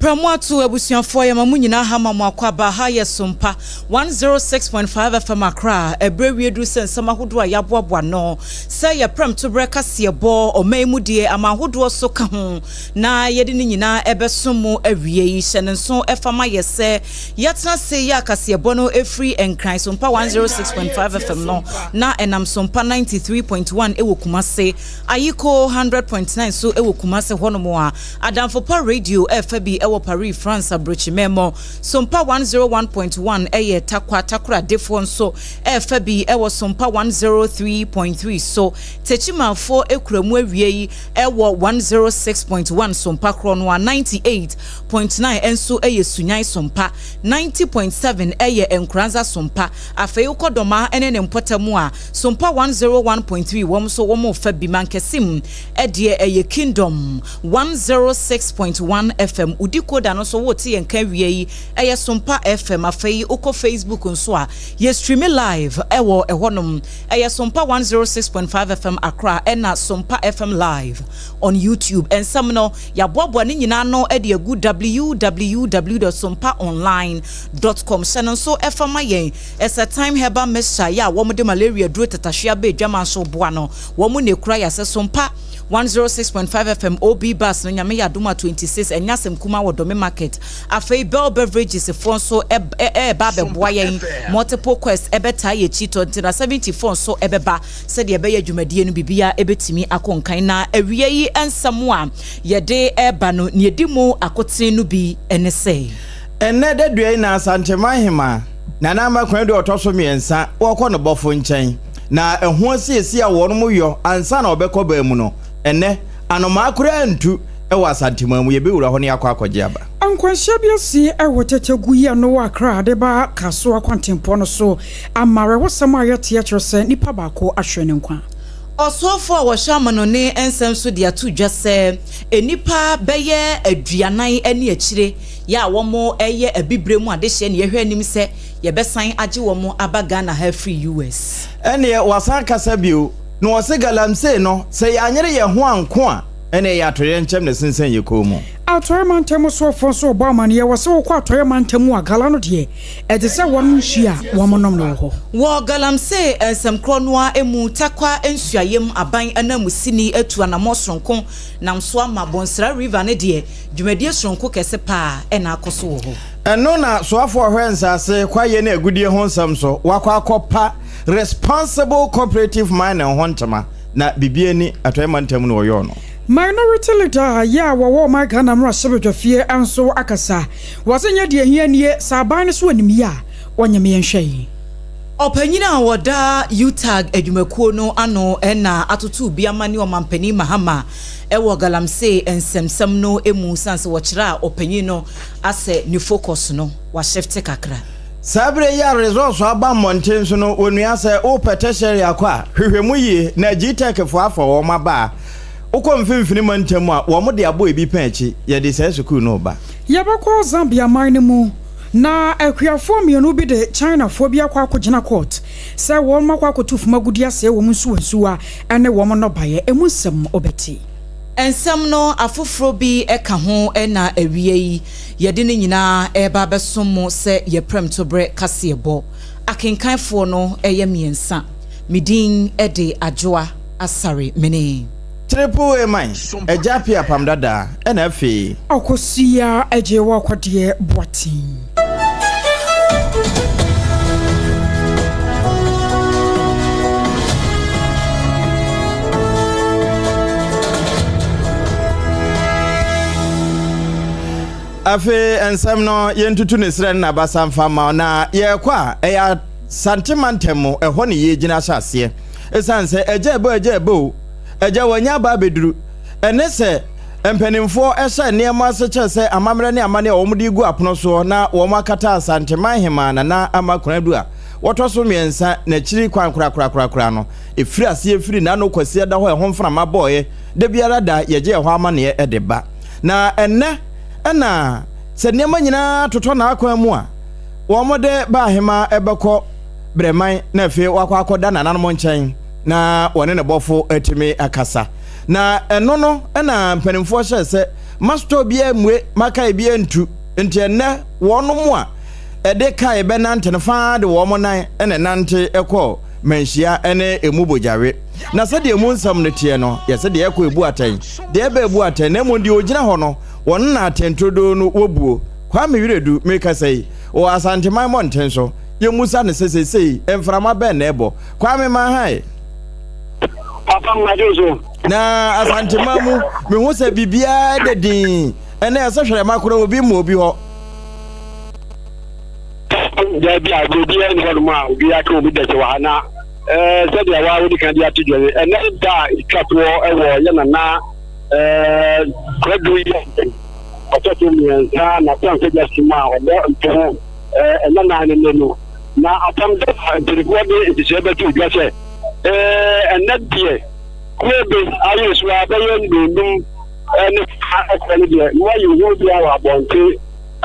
Pramwatu ebusianfo ya mamu nyina hama mwakwa ba ha ye SOMPA 106.5 FM Accra ebrewie du sensama hodo a yaboaboa no se ye pram to breka se bo omaimu die ama hodo so ka ho na ye de nyina ebesomo awie yi hye nso efama ye se yetna se ya kase bo no efree enkran SOMPA 106.5 FM no na enam SOMPA 93.1 ewo Kumase ayiko 100.9 so ewo Kumase honomo a adamfo pa radio FB Paris France abrochi memo SOMPA 101.1 eye takra defo nso FB ewo SOMPA 103.3 so techimafo ekuremu awie yi ewo 106.1 SOMPA krono 98.9 enso eye sunyan SOMPA 90.7 eye enkranza SOMPA afei ukodoma ene ne mpotamu a SOMPA 101.3 wom so wom FB mankesim ede eye Kingdom 106.1 FM koda no so woti enka wie yi eye SOMPA FM afei uko Facebook nso a ye stream live ewo ehonom eye SOMPA 106.5 FM Accra ena SOMPA FM live on YouTube and some no ya bobo ne nyina no e de agu www.sompaonline.com shan so FM yen it's a time heba mesha ya wo de malaria duro tatahwea be dwaman so boa no wo mu ne kura ya se SOMPA 106.5 FM OB bus no nyame ya doma 26 enyasem kuma wodome market afei bell beverages fonso ba be boyen multiple quest ebeta ye chito ntina 74 so ebeba se de ebe ya dwumadie no bibia ebetimi akonkan na awie yi ensamwa ye de eba no ne edimu akoten no bi enese enne de duai na asantema hema na na makwan de otoso miensa wokọ no bofo nchen na ehu asiesi a wonu mu yo ansa na obekọ ba mu no enne anoma akura ntu ewa asantema mu ye bewura ho ne akwakoje aba ankwanhia biasi ewo tetegu ye no Accra de ba kaso akwantempo no so amare wosam ayete akyerese nipa baako ahwene nkwa osofo wo shamano ne ensem so dia to dwase enipa beye aduanan ani akire ya womo eye abibremu adehye ne yehwe anim se ye besan age womo abaga na ha free US ene wasan kasa bio no wose Galamsey no se anyere ye ho anko a ene ya atoye nchem ne sensen ye komu atoye mantemu so fonso obama ne ye wose wo kwa atoye mantemu agala no de e de se won hia womonom no ho wo Galamsey ensem kronoa emu takwa ensuayem aban anamusini etu anamosronko namso ama bonsra river ne de dwumadie sronko kese pa ena akoso wo ho eno na soafo hwensase kwaye na agudie ho nsam so wakwa akopa responsible cooperative mine hontama na bibieni atoye mantemu no yo no minority leader ya wo my Ghana mra sebedwafie anso akasa wasenya de hianie saban so animia wonyame yenhwe opanyina woda utag adwumakuo no ano ena atoto biamani o mampani mahama ewo Galamsey ensemsem no emu sanse wo kira opanyino ase ni focus no wa shift kakra sabre ya results aba mountain so no onua se o peteshere akwa hwehwemu yi na GTech fo afọ wo maba uko mfimfini mantemu a wo mo de abo ebi panchi ye de sai school no ba yabakọ Zambia mine mu na akwiafo mienu bi de China fo bi akwa akogina court se wo makwa akotufu magudi ase wo nsuwa ene wo mo no baye emusem obeti ensem no afoforo bi eka ho ena awie yi ye de ne nyina eba besom se ye prem to bre kasebo akenkanfo no eye miensa midin ede AGYEIWAA ASARE mene triple A mine ejapi APAM DADAA ena afi AKOSUA AGYEIWAA kwade boatin afi ensem no yentutu ne sren na basamfa ma na ye kwa eya santimantemo ehɔ ne ye gyina hyase esan sɛ agya ebo agya wanya ba beduru ene sɛ empanimfo ɛhyɛ nneɛma ase kyɛ sɛ amamre ne amane a wɔn de gu apono so na wɔn akata santeman hema na amakonadu a wɔtɔ so mmiɛnsa na kyiri kwan kura no efiri ase efiri na no kwasi da hɔ ɛho mframa bɔɔye de biara da yɛgye ɛhɔ ama ne ɛde ba na ɛnɛ ɛna sɛ nneɛma nyinaa totɔ na akwan mu a wɔn de ba hema ɛbɛkɔ breman na afei wakɔ akɔda nananom nkyɛn na wɔne ne bɔfo atimi akasa na ɛno no ɛna mpanimfoɔ hyɛ sɛ masto bia mue maka bia ntu nti ɛnɛ wɔn mu a ɛde kai bɛnante ne fa de wɔn nan ɛna nante ɛkɔ manhyia ɛne emu bojare na sɛ deɛ mu nsɛm no tie no yɛsɛ deɛ ɛkɔ ebu atɛn deɛ ɛbɛ ebu atɛn na mu deɛ ogyina hɔ no wɔn na atentodo no wobuo kwa me wiredu meka sɛ o asanteman mɔnten so ye musa ne sesesei emframa bɛn na ɛbɔ kwa me ma hai papa majozo na asantema mu me hu sɛ bibia de din ɛna ɛsɛ hwere makoro obi mu obi hɔ da bi agodi en hɔ no a obi aka obi de wa na sɛ de wa wodi kan de atidwe ɛna da ikatwo ɛwɔ yɛ na kwadu yi ɔtɔtɔ mmiɛnsa na plan sɛ jasima ɔbɔ mpo ɛna na ne no na apam de ntirikuwa de ntisɛ bɛtu dwa sɛ ɛnɛ deɛ kwebe ayi so abɛyɛ ndundum ɛne akɔne deɛ wayi wo bi awa abɔnte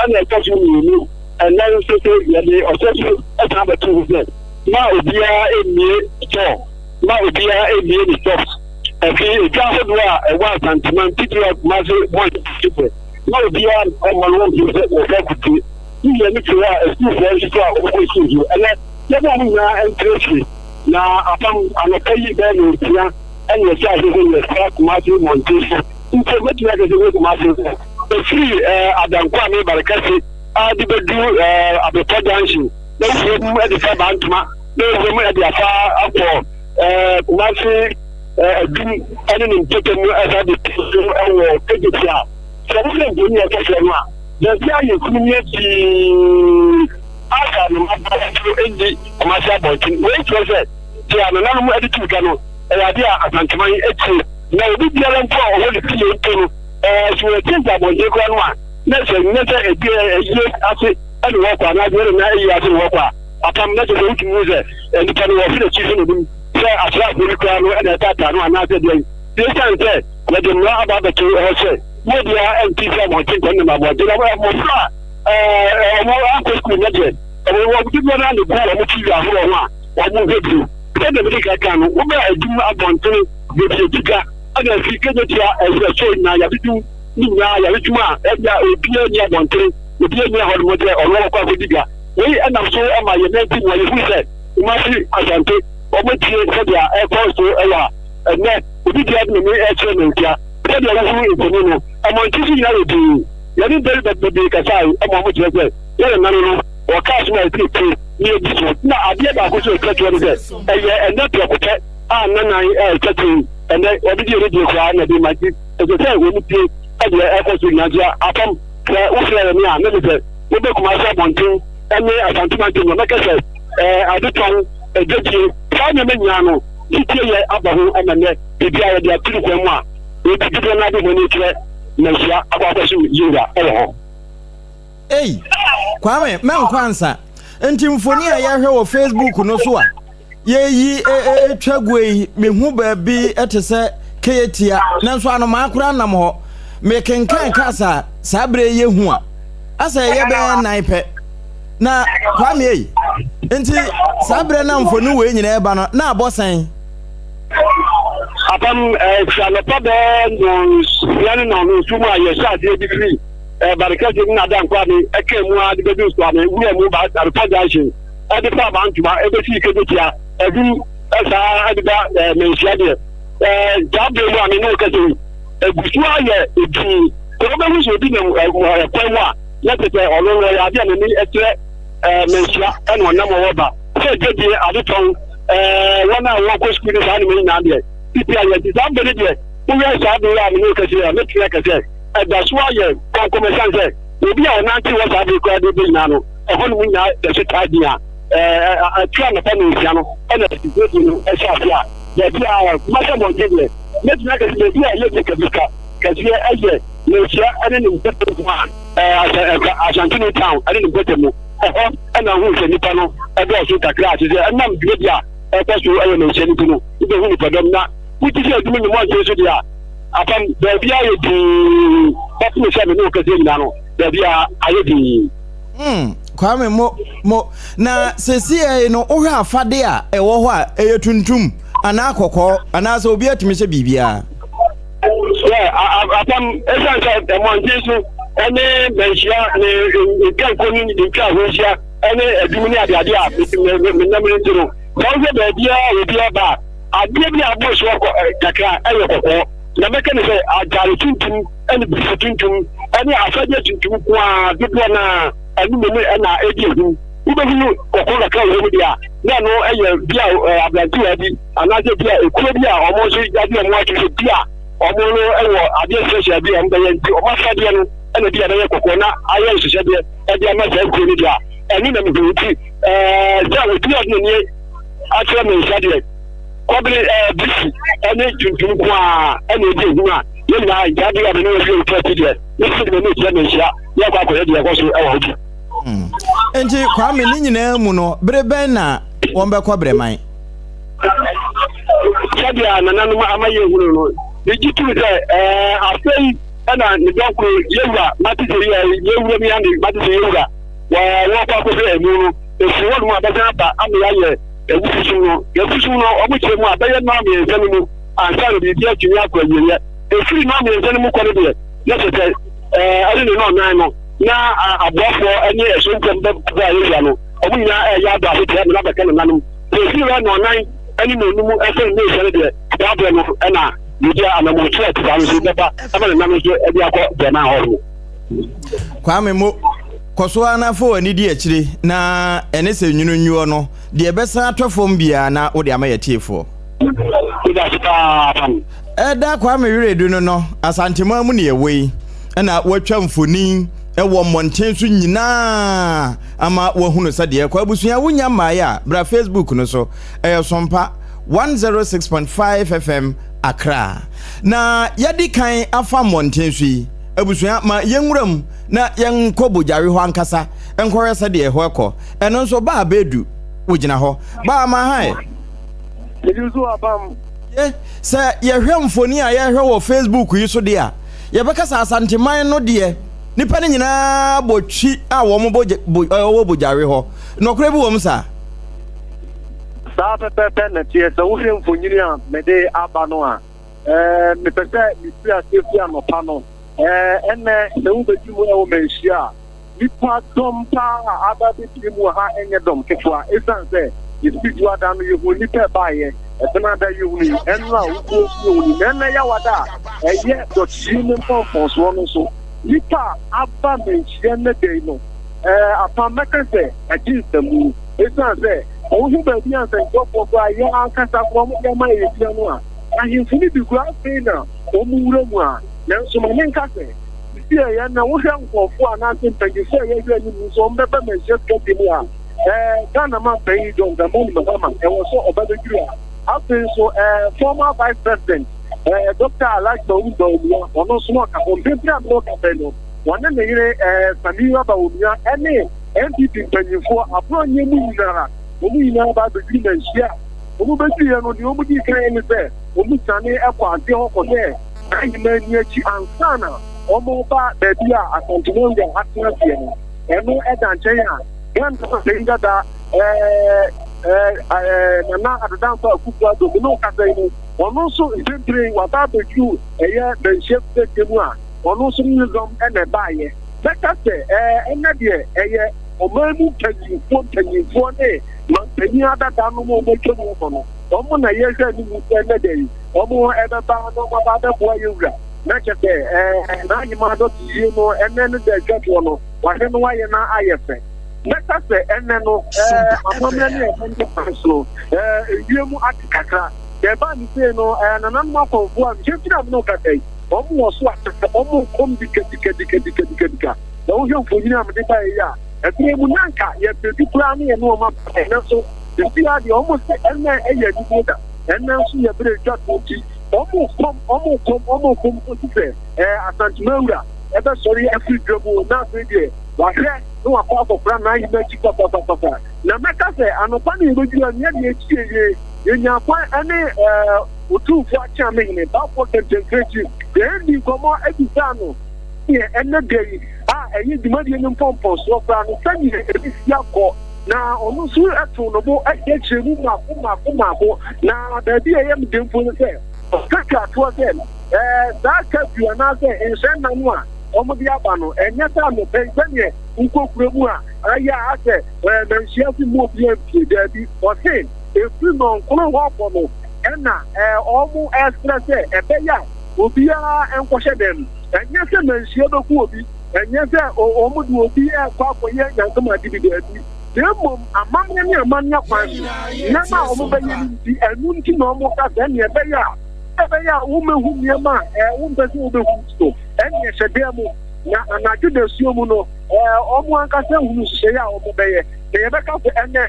ɛna ɛtɔso mmienu ɛnɛ nso so yɛde ɔsɛso ɛsan bɛtu sɛ ma obiara emie tɔ ma obiara emie ne tɔ ɛfi edwa ahodoɔ a ɛwɔ asanteman titiri akumase bɔn titiri ma obiara ɔmɔ no wɔn fi sɛ wɔfɛ kutu yiyɛ ne tiri a esufoɔ nso so a wɔkɔ esufoɔ ɛnɛ yɛbɛ wɔn nyinaa ɛntirɛsi na apam anɔpɛ yi bɛɛ na otua ɛna ɛsɛ ahyehyɛ yɛ sɛ kumase mɔnte so nti mɛtumi akɛsɛ wɔ kumase so efiri adanko a mi barikasi a de bɛdu abɛtɔ junction na efuo mu ɛde fɛ bantoma na efuo mu ɛde afa akɔ kumase adum ɛne ne mpɛtɛ mu ɛsɛ de so ɛwɔ kejiti a sɛ wofɛ nkoni ɛkɛsɛ no a yɛsɛ ayɛ kunu yɛ pii aka no mabɔtɔ ɛdi kumase abɔnten wɔn kyerɛ sɛ deɛ anananom mu ɛde tu ka no ɛyade a asanteman akyi na obi biara mpo a ɔwɔ ne pie mpo no so wɔti nta abɔnten kora no a na sɛ nyɛ sɛ ɛdi ɛyie ase ɛne wɔkɔ a na adeɛ na ɛyie ase ne wɔkɔ a apam na sɛ sɛ wotumi wu sɛ nipa no wɔfi n'akyi so n'anim sɛ asraafo no kora no ɛna ɛtaataa no anaasɛ deɛ ɛsiane sɛ yɛde mmara aba abɛto ɛhɔ sɛ wɔdeɛ ɛnti sɛ abɔnten kɔ nam abɔnten na mmɔfra a ɔmo akɔ sukuu nyɛ deɛ wɔn ti bɔ na ne bu wɔn ti wi ahorow ho a wɔn hwɛ bio ɛna mede kaka no wobɛ adwuma abɔntene bɛfie dika ɛna afi kɛgyetia ɛsɛ so nyinaa yɛbɛdu ne nyinaa yɛbɛdwuma a ɛbia obia ni abɔntene obia ni hɔ nomɔ dɛ ɔno wɔkɔ akɔdiga wei ɛnam so ama yɛna nti ma yɛhu sɛ womase asante ɔmɔtie sɛdeɛ ɛkɔ so ɛwɔ a ɛnɛ obi deɛ de nemi ɛkyerɛ no ntia sɛdeɛ wohuru mfoni no ɛmɔnte so nyinaa yɛdii yɛne ntɛre bɛbɛbee kasae ɛma ɔmo kyerɛ sɛ yɛne nane no wɔkaa so ma yɛpirepire ne yɛdi so na adeɛ baako so ɛtwatwa no sɛ ɛyɛ ɛnɛ prɛkotɛ a nanan ɛtwatwe ɛnɛ ɔde deɛ ɛredi koraa na de magye ɛsɛ sɛ wɔmu pie ɛdeɛ ɛkɔ so nyagye apam sɛ wofrɛ yɛ me a ne ne sɛ wobɛkuma sɛ abɔnten ɛne asantemanten no mɛkɛ sɛ adetɔn agyadie saa nneɛma nyinaa no titie yɛ aba ho ɛma nnɛ biribi a yɛde atiri kwan mu a wɔbibibiɛ no ade mɔne kyerɛ na nhyia akɔ so yiwura ɛwɔ hɔ ei kwame menkwansa nti mfoni a yɛhwɛ wɔ Facebook no so a yeyi etwa guei mehu baabi ɛte sɛ keyetia nanso anoma akora nam hɔ mekenkan kasa saa bere yehu a asa yɛbɛ nan pɛ na kwame ei nti saa bere na mfoni wei nyina ɛba no na abɔsan apam fianɔpa bɛɛ no yɛne na no nsumu a yɛhyɛ adeɛ bi firi barikasi na dan kwa ni eke mu a de bedu so ame wure mu ba reportation e de fa ba ntuma e be fi kebetia e du esa e de ba mensia de jabe mu ame no kase e gusu aye e di ko be hu so di na kwa mu a ya tete olo ya de na ni etre mensia e no na mo ba se je di ade ton wana wo ko school ni sa ni me na de pipi aye di jabe de de mo ya sa de ya me no kase ya me tire kase that's why konkomesan sɛ obi a ɔnante wɔ saa de kora de bɛnyina no ɛhɔ no mu nyinaa yɛhyɛ taadia try na pan piano and a shafia ya bia masa mo jeje let na ka bia ye ka bika ka bia aye no sia ane ni beto man Asantini town ane ni beto mo ana hu se nipa no e do so kakra ati se anam bia e ko so aye no sia nipa no ibe hu ni padom na wuti se adumi ni mo jesu dia apam da bia ye di papu se me no ka se nyina no da bia aye di Kwame mo na sesi no ohwe afade a ewo ho a eyetuntum ana akokọ ana so obi atimi se bibia apam esansa demonstration ene mensia ne kankoni ni ka hosia ene adumuni ade a menamre tiro so be bia obia ba ade bia bo so kakra ayo kokọ na meka ne se ajare tuntum ene bisu tuntum ene afade tuntum kwa dodo na anu me na ejihu ubehunu kokora ka wo dia na no eye bia abranti abi anaje bia ekuro bia omo so yade mo atwe bia omo no ewo ade special bia mbe ye nti omo fade no ena bia na ye kokora na aye hyehyɛ bia e bia ma sa ekuro ni dia enu na me nti ja we bia no ni atre me hyehyɛ kobere bisi ene tuntum kwa ena ejihu a ye na ya bia be no ye nti dia ni se me no tia me hyehyɛ ya kwa kwa dia ko so ewo hoji Enti Kwame ni nyina mu no breben na won be kobremai Sadia na nanu amaye hunu no digitu se afei na ni dokro yewura matise yewura mi ande matise yewura wa kwa ko se emu no efu wodu ma besa ba amaye ye ewusu no obuche mu abaye no amaye nsani mu ansa no bi dia twia kwa yeye efu no amaye nsani mu ko no de yesete ari no nan no na abofo ene esonkem ba yewura no omunya ya ba hote na ba kana nanum efu no nan ani no numu efe ne sere de ya no na media anamu twa twa so beba abana na so e bia ko de na horo Kwame mo koso anafo ani di akire na ene se nwununwuo no de ebesa atofom bia na wo de amaye tiefo ida sita pam eda Kwame wiredu no asantema mu ne yewei na watwa mfoni ewo monten so nyina ama wahunu sade kwa abusua wonya maaya bra Facebook no so SOMPA 106.5 FM Accra na yadi kan afa monten so yi abusua ma yenwuram na yenkobo jare ho ankasa enkwore sade ho ekọ eno nso ba abedu wogina ho ba ma hai ejuzu abam se yehwe mfoni a yehwe wo Facebook yi so de a yebekasa asanteman no de nipa ne nyina botwi a wo mo bojare ho nokore bi wo msa sa pepe na tie se wo hwe mfonyiri a mede aba no a me pese mi sia sefia no pa no ene se wo beju mu e wo menhia nipa dompa aba be mu ha enye dom kefua esan se yesidu ada no yehu nipa baaye etena da yehu ni enra wo ni nena ya wada eye dotchi ni pon so no so nipa aba menhia na dey no apa mekase ajinsemu esan se ohu ba bi ansan jofo ba ya akasa ko mo ya mai ya no a ahimfuni bi gura fe na o mu wura mu a nanso ma menkase bi ya na wo hwa nkofo a na ntem pagifo ya hwa ni mu so mbeba menhia skati mu a Ghana man pay don the money Mahama and was so about the year. After so former vice president Dr. Alex Udo or no smoke on paper no capello. One in the year Samira Baumia and NPP penny for a brand new Munara. We know about the green and share. Ubeti and the Ubudi claim there. Ubutani Aqua Dio for there. I mean Yachi and Sana. Omoba Bedia a continental atmosphere. And no Edan China. Yan saying that na adadan for kuku do no kasa ni ono so intently wata to you the chef the mu a ono so nizom e na baaye beka se ena de omamu tanyifo ne man tani adada no mo twem wo no omo na ye hwa ni mu ena de omo e be ba no ma ba be bo yewura na chete na nyima do ti no ena ne de twetwo no wa he no wa ye na ayefe Neka se ene no amamene e so yemu atikaka de ba ni se no na na ma ko fu a jefira no ka kai omo so ataka omo kom dikadika na wo hwe mfonyina am de ba ya ɛbi mu nanka yɛ pepi kura ne yɛ no ma ɛna so ebi ade almost ɛna ɛyɛ di da ɛna so yɛ bere twa to ọmọ kom osise asantimawura ebe sori every dribble na video wahwe no akọ akọkra na yi na chika papa na meka se anopa na ebeju anya de echieye yenya kwa ene otufu acha mehine ba for concentrate dey komo ebisa no ye ene dey eyi dimadi ene pompon so kra no sani ebisi akọ na onu su etu no bo echemu mako na da bi eyem demfo no se kaka to them that ka na say ensen na no a omo bi aba no enye ta no penye nkokure mu a aya ase menhia fi mu bi empie da bi o say efi no nkono ho po no na omo extra say ebeya obi a enkohye dem enye se menhia do ku obi enye se omo du obi e kwa akoye yankama dibi da bi demom amamne ni amanya kwan na ma omo beye ni enu nti no omo ka se ne ebeya ebeya umehu niema umpesi ubehu so eni ehedemu na anaju de suomu no omu ankase hunu hye ya omu beye de yebeka fo ene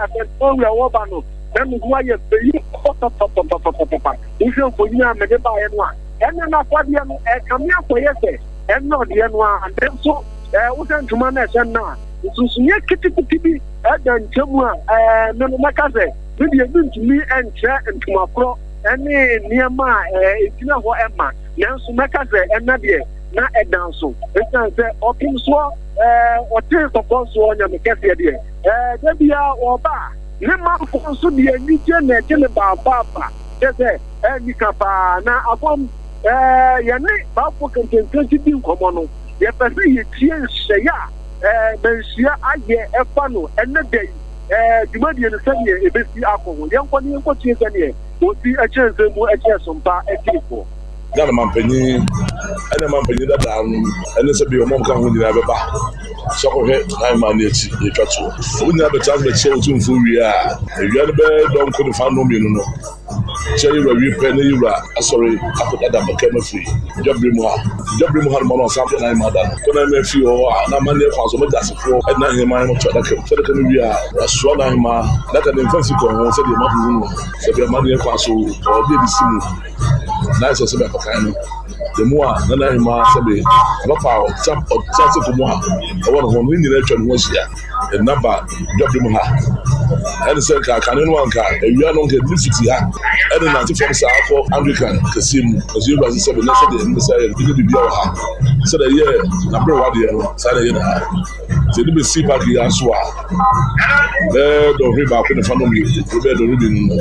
atentowia woba no nanu huwa ye beyi papa uhwe fo nyina mede ba ye no a ene na kwade no kamia koye se eno de no a ndemso utentuma na ehye na susunye kitikuti bi ntemu a nanu makase bi de ntumi enche ntuma kro ene niema etina ho ema nanso meka se ena de na edanso esan se opim so ote kokon so onya mekese de da bia oba ne ma ko so de anije na ekele baba se ni kapa na abom ye ne ba fo kankanti bi nkomo no ye pese ye tie hyeya mensia aye efa no ene de dimadi ne sanye ebesi akọ yenko ni yenko tie sanye osi echenze mu SOMPA ekifo Ghana mampanyi ene mampanyi dada ene se bi omom ka ho nyina beba so ko he ai man echi e twato onya be chance be che otumfu wi a ewia ne be don ko fa no mi no cheri wi pe ne yura asori akodada baka ma free jobri mu ha no no sample na ma da ko na me fi o na man ne kwa so me dasefo na he man mo twada ke so de kan wi a so na ma da ka ne fancy ko ho se de ma bu no se be man ne kwa so o bi di simu na so se be pakano de mo a na ma se be ba pa chap ko mo a o won ho ni nyina twa no hia e number jobri mu ha and say ka no anka ewia no nke district ha and na ti from sa for Anglican kasim as you guys say na say de say bi bia ha so that year na bre wa de no say na say be see back here so a do ri ba ko na fa no mi be do ri no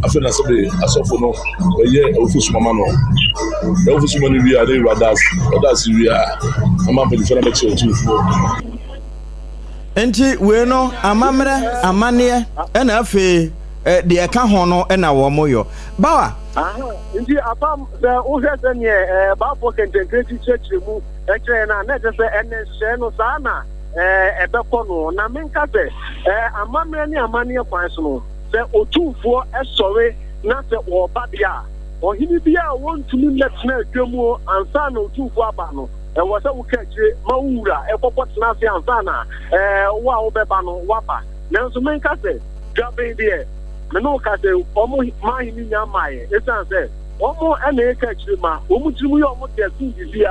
afena say be asofo no we ye ofusu mama no e ofusu mama ni wi a dey radas wi a ama be fena be che otufu enti we no amamre amane na afi de eka ho no na wo moyo bawa nti apam se o se ne ba for concentrate church mu na na se ene hye no sa na ebekọ no na menka se amamre ni amane kwan so no se otufo esore na se wo ba bia ohini bia wontumi letna adwamu ansa na otufo aba no was a catch Maura, a popotna fianzana, wow bebano, wapa. Nanso menka se, Gabe dear, Manoka se, almost my niya my, it's answer. Almost any catch ma, Umutu almost get here.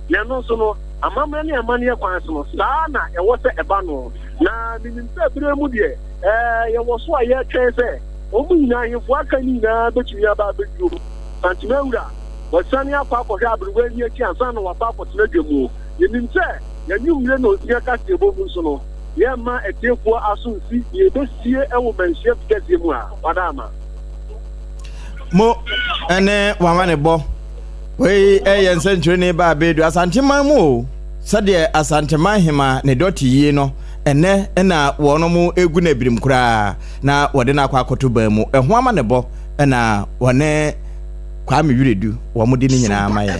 Nanosono, a mamma and mania quansono, Sana, and what's a bano. Na, the Mudia, was why I can say, Omuna, if what can you know, but you are about you, Santimura. But Sanya Papa have when you can son of Papa to let you move. You didn't say, you know, you can't see Bobusono. Yeah, ma, a dear for us to see you this year, a woman chef get you, Madama. Mo, and one bo. We a century neighbor bed as Antimamu. Sadia as Antimahima, ne doti yeno, and ne, and na one more a gunebrim cra. Na wadena quaco to Bemo, a woman a bo, and na one. Kwame yure du wo mudi ni nyina amaye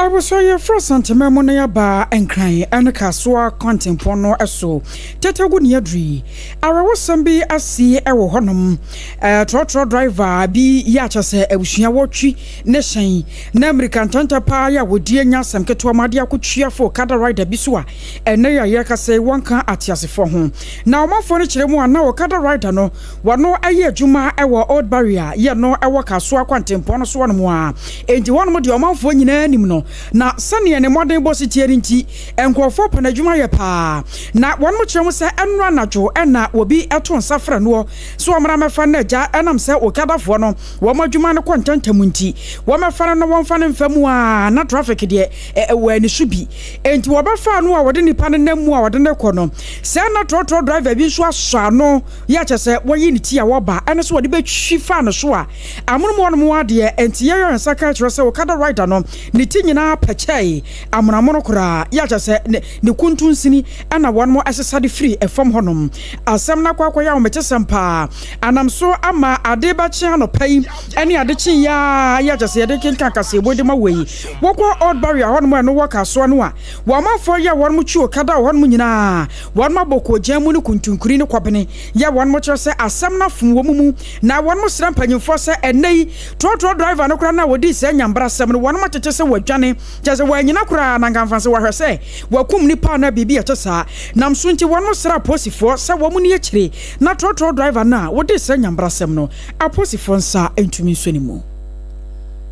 I was so your first antimamonia bar and crying and a casua contempono eso. Teta good yadri. I was some be a sea ewo honum. Trotro driver be yachase e wishia watchi nation. Namrican tanta pa ya would dear nyasam ketua madia could cheer for cada rider bisua. And neya yaka say one can at yasi for home. Now my furniture mo now cada rider no. What no a year juma ewa old barrier. Ya no ewa casua contempono swan moa. And you want more amount for no. Na sane ne modern boss tieri nti enkrofo panadwuma ye pa na won mo kyerem se enra najo na obi eto nsafra no so omra mefa na ja enam se okadafo no wo madwuma ne kontantam nti wo mefa no won fa ne mfamu a na traffic de we ni subi enti wo befa no a wode nipa ne namu a wode ne kɔ no se na trotro driver bi so aso no ya kyese wo yi ni ti a wo ba ene so wode be twi fa no so a amono mo no mo ade enti ye yo nsaka kyerɛ se okada rider no ni ti nyina pachai amunamono kura yacha se ne kuntun sini ana wan mo asesade free efom honom asem na kwakwa ya omete pa anam so ama ade ba chi ano pai ani ade chi ya yacha se de kenka kase bodi ma wei wokwa old barrier honom no waka so no a wo ma fo ya wan mo chi okada honom nyina wan ma boko jamu ne kuntunkuri ne kwabene ya wan mo kyerɛ se asem na fun wo mu na wan mo sra mpanyimfo se enei trotro driver no kura na wodi se nyambra sem no wan mo tete se wadwane jaze wanyina kura na ngamfanse wa hwese wakum nipa na bibi etesa nam so nti won sra posifo se wo mu ne yekire na trotro driver na wodi se nyambrasem no aposifo nsa entumi nsoni mu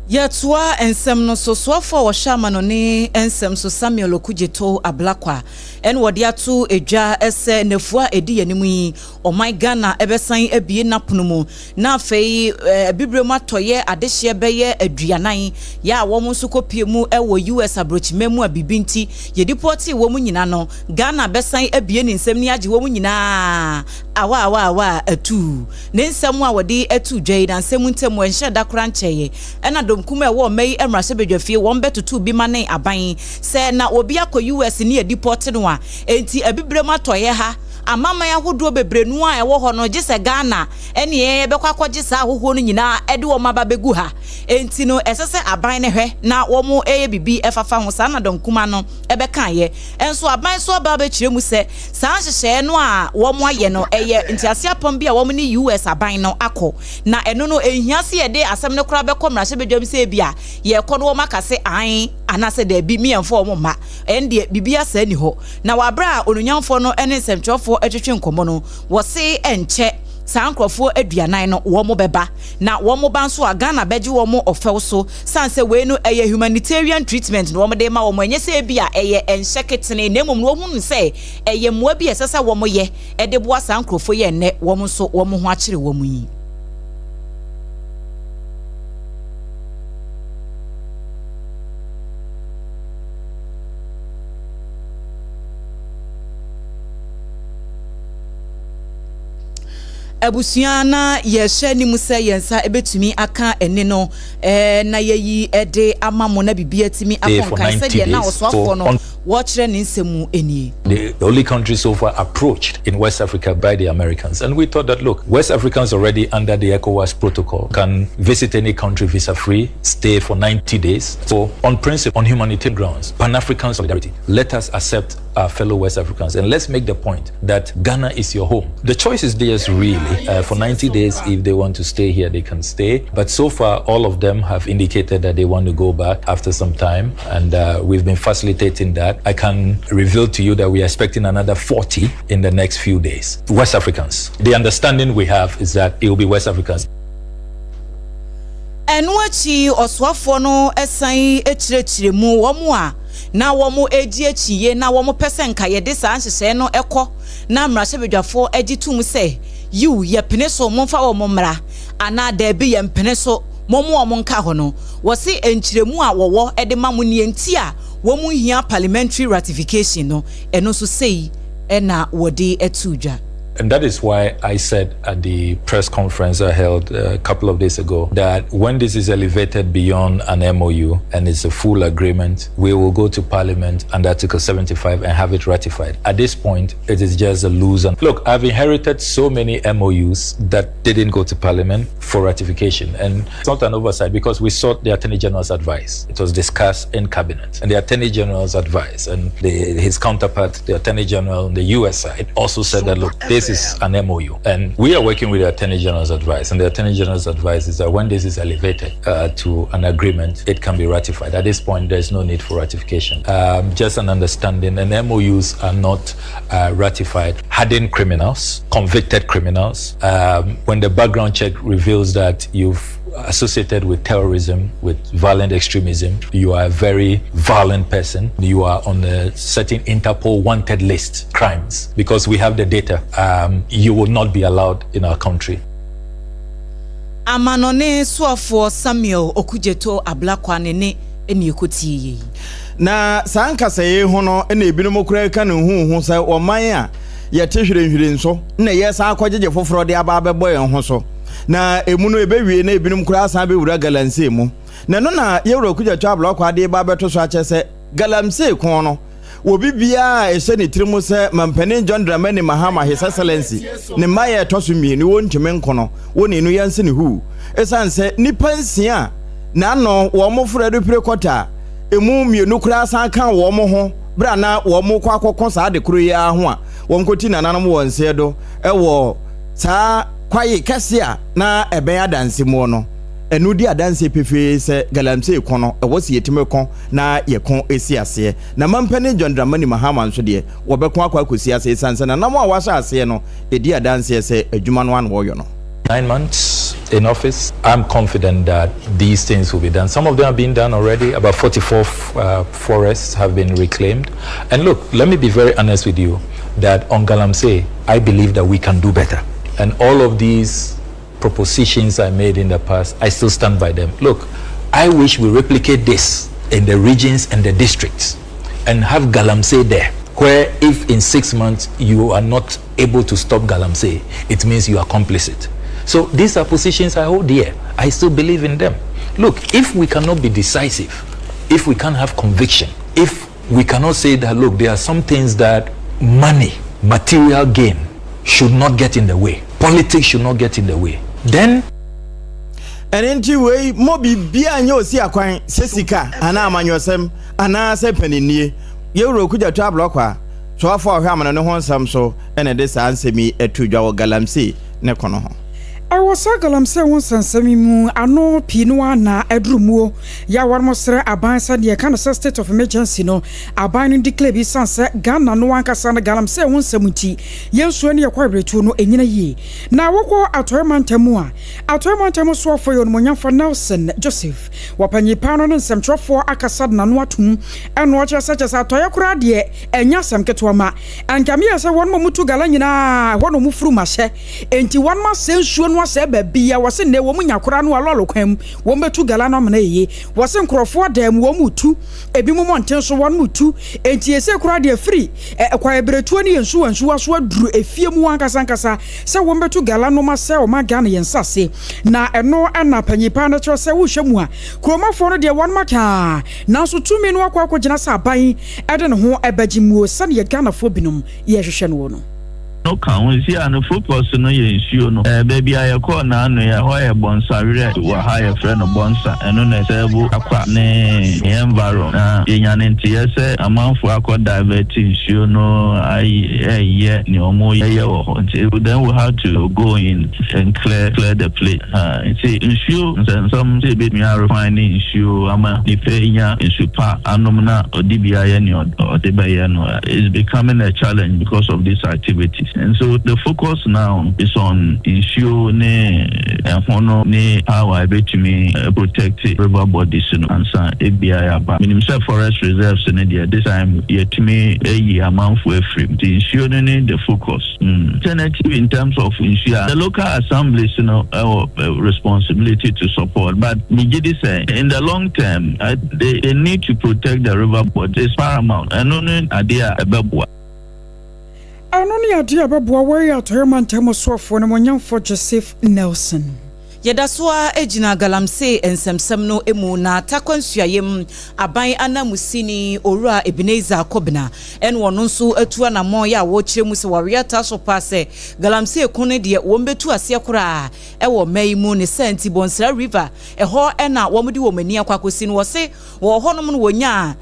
Yatua ensem no so soafo wo hwama no ne ensem so Samuel Okujeto ablakwa en wode ato edwa ese nefua edi yanimu yi o my Ghana ebesan abie napono mu na afei bibrem atoye adehye beye aduanan ya wo mu so kopie mu ewo US abrochimemu abibinti ye deport wo mu nyina no Ghana besan abie ne nsem ni age wo mu nyina awa atu ne nsem a wode atu dwai dan nsem ntem enhye dakora ncheye ena kuma wo mai emrase bedwafie won betutu bi mane aban se na obi akọ US ni deport no a enti abibrem atoye ha amama ya hodo bebrenu a ewo ho no gise Ghana ene ye bekwa kwaje sa hoho no nyina ede wo maba begu ha enti no esese aban ne hwe na wo mu eye bibi efafa ho sa na donkuma no ebeka ye enso aban so ba be kiremu se sa hyehye no a wo mu aye no eye enti ase apom bi a wo mu ni US aban no akọ na eno no ehia se ye de asem ne kura bekọ mrase bedwam se bia ye kọ no wo makase an anase da bi miemfo wo ma ende bibia sa ni ho na wabra onunyamfo no ene semtwofo etwetwe nkomo no wo se enche sankrofo aduanan no wo mo beba na wo mo ban so Ghana beji wo mo ofew so sanse we no eye humanitarian treatment no wo de ma wo mo enye se bia eye enhyeketene na emom no hu se eye moa bi esesa wo mo ye ede boa sankrofo ye ne wo mo so wo mo ho akire wo mo yi Abusuana yehye ni musa yensa ebetumi aka ene no na yeyi ede amamo na bibia timi akonkan se de na osofo no watchre ni nsemu eni. The only country so far approached in West Africa by the Americans, and we thought that look, West Africans already under the ECOWAS protocol can visit any country visa free, stay for 90 days. So on principle, on humanitarian grounds, Pan-African solidarity, let us accept our fellow West Africans and let's make the point that Ghana is your home. The choice is theirs really. For 90 days, if they want to stay here, they can stay. But so far, all of them have indicated that they want to go back after some time, and we've been facilitating that. I can reveal to you that we are expecting another 40 in the next few days. West Africans. The understanding we have is that it will be West Africans. And wachi oswafo no esan echirechire mu womu a na womu ejiye na womu pesen ka ye de sa nhyehyɛ no ekɔ na mrahye bedwafo agitum se you ye peneso momfa wo momra ana da bi ye peneso momu wo monka ho no wo se enchiremu a wowo ede mamuni enti a wo mu hia parliamentary ratification no eno so sei na wode etudwa And that is why I said at the press conference I held a couple of days ago that when this is elevated beyond an MOU and it's a full agreement, we will go to Parliament under Article 75 and have it ratified. At this point, it is just a lose. And look, I've inherited so many MOUs that didn't go to Parliament for ratification. And it's not an oversight because we sought the Attorney General's advice. It was discussed in Cabinet. And the Attorney General's advice and his counterpart, the Attorney General on the US side, also said that, look, this is an MOU. And we are working with the Attorney General's advice. And the Attorney General's advice is that when this is elevated to an agreement, it can be ratified. At this point, there's no need for ratification. Just an understanding, and MOUs are not ratified. Hardened criminals, convicted criminals, when the background check reveals that you've associated with terrorism, with violent extremism, you are a very violent person, you are on a certain Interpol wanted list, crimes, because we have the data, you will not be allowed in our country. Amanone Swafo Samuel Okujeto Ablakwane ne ekuti na sankasa ye hono ene ebinom kura ka ne hu se oman a yete hwirehwire nso na yesa akwajeje foforo de aba abebo ye ho so na emuno ebewie na ebinom kura asan be wura Galamsey mu na no na yewro Okujeto Ablakwa de ba beto so akyese Galamsey kon no obi bia ehye ne tirimu se mampane John Dramani Mahama His Excellency ne maye toso mienu wontime nkono woni no yanse ne hu esanse nipa nsia na no wo mo frado prekota emu mienu kura san kan wo mo ho bra na wo mo kwa akokon sa de kuro ya ho a wo nkoti na nanom wo nse do ewo sa kwaye kese a na ebe adanse mu no enu di adanse pefe se Galamsey kono ewo se yetime kon na ye kon esi ase na mampane John Dramani Mahama nso de wo be kon akwa kosi ase sanse na namo a wasa ase no edi adanse se adwuma no an wo yo no 9 months in office, I'm confident that these things will be done. Some of them have been done already. About 44 forests have been reclaimed. And look, let me be very honest with you, that on Galamsey, I believe that we can do better. And all of these propositions I made in the past, I still stand by them. Look, I wish we replicate this in the regions and the districts and have Galamsey there, where if in 6 months you are not able to stop Galamsey, it means you are complicit. So these are positions I hold dear. I still believe in them. Look, if we cannot be decisive, if we can't have conviction, if we cannot say that, look, there are some things that money, material gain should not get in the way, politics should not get in the way, then enti we mo bibia nya osi akwan sesika ana amanyosem ana se paninie yewro Okujeto Ablakwa so afọ ahwe amana ne ho nsam so ene de sa ansemi etudwa wo Galamsey ne kono ho I was a Galamsey one sansamimu ano pinua na edrumuo ya warmosre abansa de kan state of emergency no aban declare bi sanse Ghana no ankasa na Galamsey one samuti yenso ne yakwabetu no enyina yi na wokọ atoymantamu so afọ yo no nyamfa Nelson Joseph wapanyipa no nsemtrofo akasa na no atum eno oche sechesa atoyekura de enya semketo ma ankame yesa won mutu gala nyina wono mufuru mahye enti won ma sensuo wase babia wase ne wo munyakora no alolo kwam wo betu gala no mena yi wase nkrofo dam wo mutu ebi mu monten so won mutu enti ese kura de free kwa ebretuo ne yensu so aduru efie mu ankasa se wo betu gala no ma se o ma Ghana yensase na eno ana panyipa na kyo se wo hwemu a kromafo no de won maka na so tumi no akwa gina sa ban ede ne ho ebagimuo sane ye Ghana fo binom ye hwehwe no no no can see an focus no yensuo no baby I call na no ya ho ye bonsa were wa ha ye friend bonsa eno na sebu akwa ne environment na yenyane ntie se amanfo akọ divert nsuo no ye ni omo ye wo then we have to go in and clear the place see nsuo some say be me refine nsuo ama dipenya nsupa anomna odibia ye ni odebeye no is becoming a challenge because of these activities. And so the focus now is on issue ne hono ne how I bet me protect river bodies and san ABI aba minim say forest reserves ne there this time yet me amount for free the issue ne the focus alternative in terms of issue the local assemblies responsibility to support but Nigidi say in the long term they need to protect the river bodies paramount and only idea about Anoni ade ababo wari atoyema ntemo soafo no monyamfo Joseph Nelson. Yedaswa ejina Galamsey ensemsem no emu na takwansuayem aban anamusini Owura Ebenezer Kobina en wono nso atua na mo ya wo kire mu se wariata so pase Galamsey kone de wombetu ase kora ewo mayimu ne Santi Bonsra River eho ena womudi womani akwakosi no wose wo honom no wonya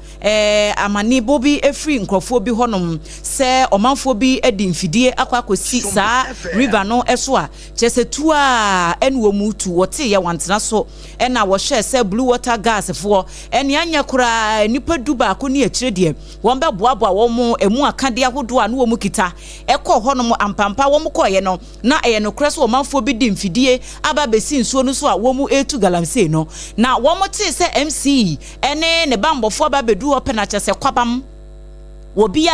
amani bobi efri nkrofo bi honom se omanfo bi edi mfidie akwakosi sa river no eso a chesetua enwo mu tu wote ya wantena so ena wo hye se blue water gas fo ene anya kura nipa duba ko ne akire de won be boaboa wo mu emu akade ahodo a no wo mu kita ekọ honom ampampa wo mu koye no na eye no kra so wo manfo bi di mfidie aba besi nsuo no so a wo mu etu Galamsey no na wo mu te se MC ene ne bambofo aba bedu ho pena chese kwabam wobia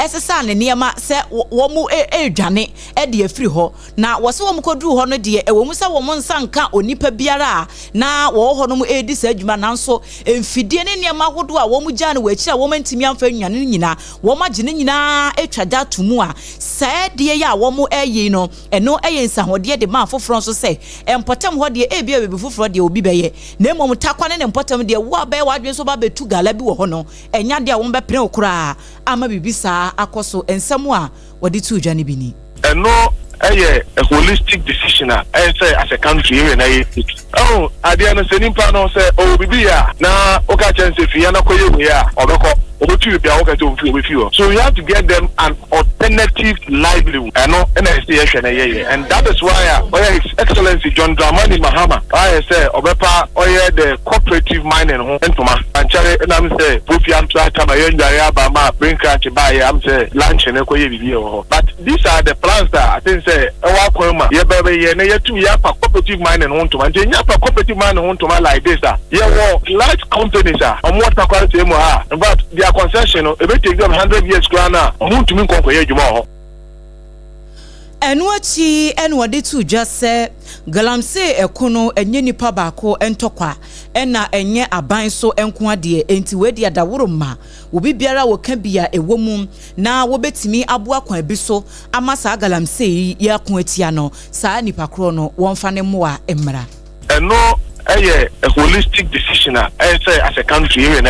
esesa ne niema se womu edwane de afiri ho na wose womu koduru ho no de ewomu se womu nsanka onipa biara na wo ho no mu edi sa adwuma nanso emfidie ne niema hodo a womu gya ne wakira womu ntimi amfa nwane nyina womu agye ne nyina etwada tumu a sa de ya womu eyi no eno eye nsahode de ma foforo nso se empotem ho de ebia bebi foforo de obi beye na emom takwane ne empotem de wo ba wadwen so ba betu gala bi wo ho no enya de a womu be pene okura ama bibisa akoso ensemu a wadi tu dwane bini no a holistic decision say as a country here na at the end of the no say bibia na oka chance fia na koye we a obeko obotu bia oka to fio so you have to get them an alternative livelihood and that is why His Excellency John Dramani Mahama I say obepa the cooperative mining ho entoma anchare na am say bofi am try time yendare ba ma bring catch buy am say lunch na koye bibia ho but these are the plans that I think say ewa kwema ye bebe ye na yetu ya pa cooperative mining ho ntoma nya pa cooperative mining ho ntoma like this ye wo large companies omo takwarte mo but their concession it will take them 100 years grana omuntu mi konko ye djuma ho Enwachi enwade tu jase Galamsey ekono enye nipa baako entokwa ena enye aban so enko ade enti wedi adaworo ma obi biara woka bia ewom na wobetimi aboa kwan bi so amasa Galamsey ya ko atia no saa nipa kro no wonfa ne moa emra eno a holistic decision say as a country here na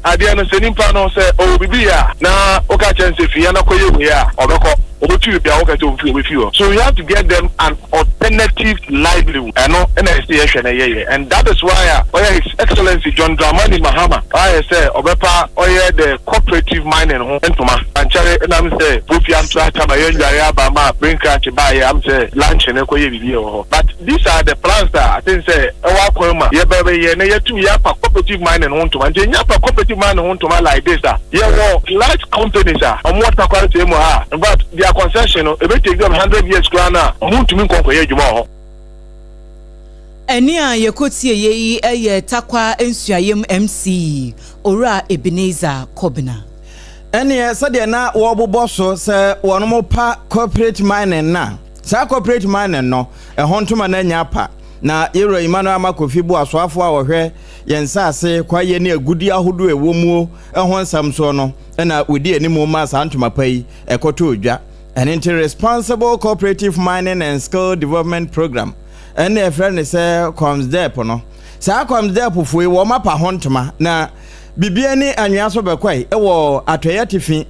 at the end of the no say bibia na oka chance fia na koye we a obeko obotu bia oka to fio so you have to get them an alternative livelihood and that is why His Excellency John Dramani Mahama I say obepa the cooperative mining ho entoma anchare na am say bofi am try time yendare ba ma bring catch buy am say lunch na koye bibia ho but these are the plans that I think say ewa kwema ye bebe ye na yetu ya pa cooperative mining ho ntoma nya pa cooperative mining ho ntoma like this ye wo large companies omo takwarte mo but their concession it will take them 100 years grana omuntu mi konko ye djuma ho eni a yekotie yeyi eye takwa ensuayem MC Owura Ebenezer Kobina eni sade na wo bobo so se wono mo pa corporate mining na sa corporate mining no hontoma na nya pa na yero Emmanuel Amakofi bu asoafo a wohwe yensa ase kwaye ne agudi ahodo ewomuo ehonsam so no na wodi animu ma sa ntoma pai ekoto odwa an responsible cooperative mining and skill development program and a friend say comes there no sa comes there for we warm up a hontoma na bibia ni anwa so bekwai ewo atoya tifi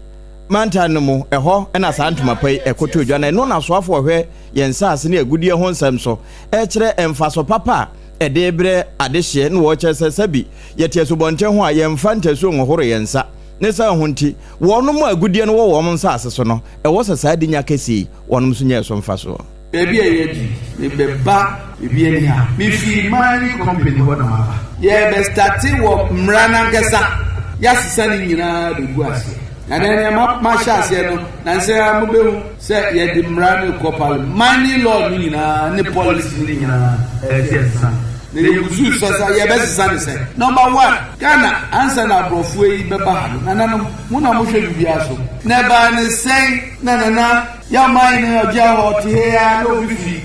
manta no mu eho na sa ntoma pai ekoto odwa na no na so afo hwe yensa ase ne agudi ehonsam so e kire emfaso papa edebre adehye no wo chese sabi yetieso bonte ho a yemfa ntaso ngohoro yensa nesa hunti wono mu agudie no wo mo nsa ase so no e wo sasa dinya kesi wono so nya so mfa so bebi eyedi me beba bebi eni ha me fi mining company ho na ma ye be starting wo mrana ngesa ya sisa ni nyina de gu ase na den ma sha ase no na nse mo behu se ye de mrana kopal mining law ni nyina ne policy ni nyina sesa you sasa ye be sisa say number 1 Ghana answer na brofu e beba ha na no mu na mo hwe bibia so na ba ne say na ya mine oja hot here no bifi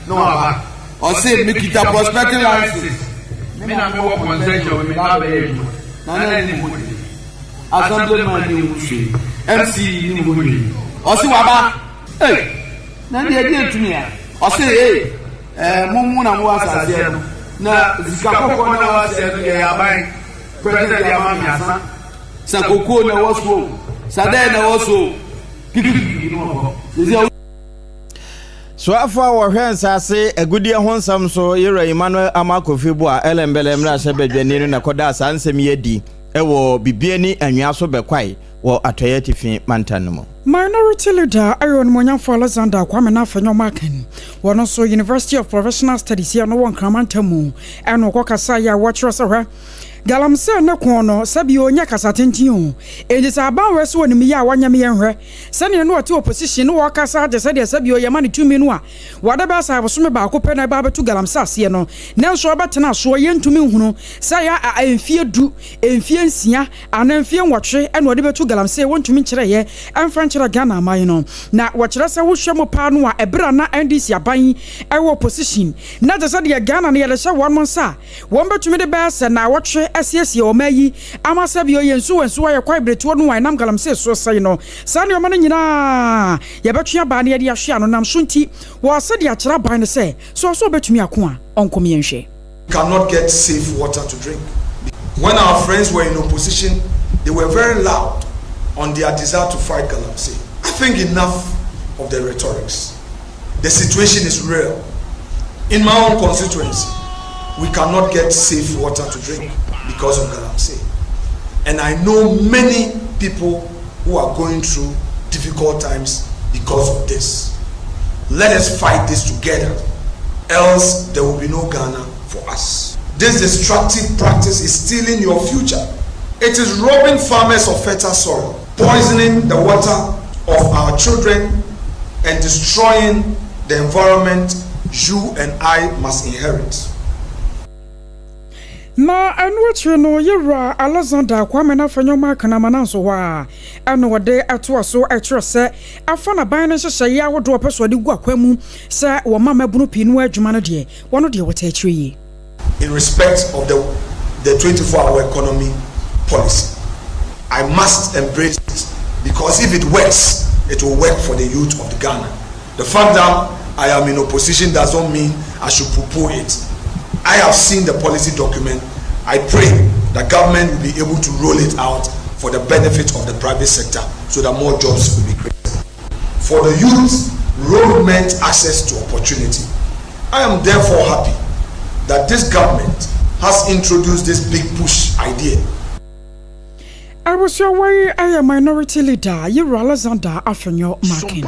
no aba o say make it a prospective license me na me work concession me na be na ni mo assemblyman ni wushi MC ni mo wi osi waba na de tumia osi mumu na mo asase no na zika kokko na wase no ya ban president ya ma miasa sa kokko na woso sa de na woso kikiki no so afa wo hwen sase agudie ho nsam so yero Emmanuel Amakofibu a elembele mra se badwani na koda asansem yedi ewo bibiani anwia so bekwai wo atoye tifi mantanmo Minority leader Iron Monyafo Alexander Kwame na fanyo maken wono so University of Professional Studies here no won kramantamu eno kokasa ya watchro so Galamsey na kono sabi onya kasatentin ejisa aban weso woni ya wanyame yenhwe sane no ati opposition no wakasa de sabi oyama ne tumi no a wada ba sa abosome ba akopɛ na ba betu Galamsey ase no nanso obetena so yentumi hunu sa ya emfie du emfie nsia anamfie nwɔtwe eno de betu Galamsey wontumi kyerɛ ye amfa nkyerɛ Ghana aman no na wɔkyerɛ sɛ wohwɛ pa no a ebra na NDC aban ɛwɔ opposition na de sɛ de Ghana ne yɛde hyɛ wɔn monsa wɔn betumi de ba sɛ na wɔtwe asiesie omayi amasabio yensu wensu wa yakwa ibretuo no wan nam Galamsey so sai no sane o mane nyina ye betwa ba ne ye de ahwe ano nam so nti wo ase de akyera ban ne se so betumi ako a onkom yenhwe. Cannot get safe water to drink. When our friends were in opposition, they were very loud on their desire to fight Galamsey. I think enough of the rhetorics. The situation is real. In my own constituency, we cannot get safe water to drink because of Galamsey. And I know many people who are going through difficult times because of this. Let us fight this together, else there will be no Ghana for us. This destructive practice is stealing your future. It is robbing farmers of fertile soil, poisoning the water of our children, and destroying the environment you and I must inherit. Na anwatwe no yera Alexander Kwame na fanyo makana mananso wa eno wode ato so atwere se afa na ban ne hyehye ya wodo opeso de gu akwamu se wo mama bunu pinu adwuma no de wono de wote atwere yi. In respect of the 24-hour economy policy, I must embrace it because if it works, it will work for the youth of the Ghana. The fact that I am in opposition does not mean I should poo-poo it. I have seen the policy document. I pray the government will be able to roll it out for the benefit of the private sector so that more jobs will be created. For the youth, road meant access to opportunity. I am therefore happy that this government has introduced this big push idea. I was your way, I am minority leader, you Alexander Afenyo Markin.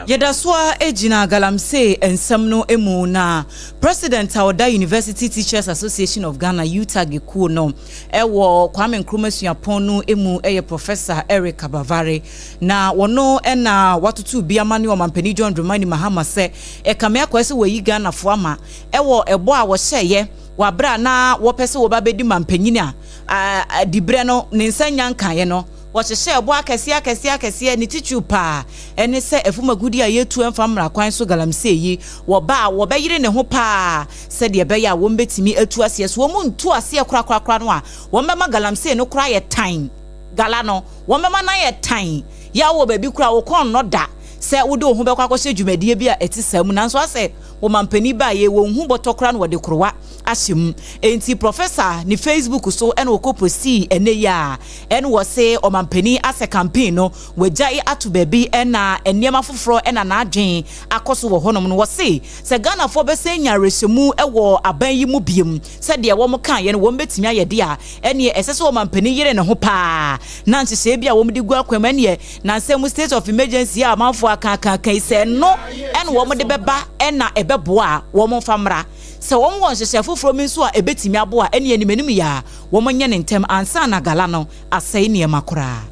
Yedaswa ejina Galamsey ensemno emu na President Aoda University Teachers Association of Ghana UTAG no ewo Kwame Nkrumah suaponu emu eye Professor Eric Abavare na wono ena watutu biama ne omampani John Dramani Mahama se ekame akwese weyi Ghana fo ama ewo ebo a wo hyeye wabra na wo pese wo babedi mampanyini a dibre no ne nsanya nkaye no wo hyehye ebo akese ni tichu pa ene se efumagudi a yetu emfamra kwan so Galamsey yi wo ba wo beyire ne ho pa se de be ya wo mbetimi atu ase so wo mu ntu ase kura no a wo mbema Galamsey no kura ye tan gala no wo mbema na ye tan ya wo ba bi kura wo kon no da se wo do ho be kwa kwose dwumadie bi a etisam nanso ase wo mampani ba ye wo hu botokra no de krowa ahyem enti professor ni Facebook so ene wo koposi ene ya ene wo se o mampani ase campaign no wajai atu baby ena eniema foforo ena na adwen akoso wo honom no wo se Ghana fo be se nya resemu ewo aban yi mu biem se de wo mo kan ye no wo mbetimi ayede a ene esese wo mampani yire ne ho pa na nhyehye bia wo mdi gu akwama ene na nsem state of emergency a manfo aka ise no ene wo mo de beba ena ebeboa wo mo famra se wo mo nhyehye foforo mi so a ebetimi aboa ene animanim ya wo mo nye ne ntem ansa na gala no asai ne makora.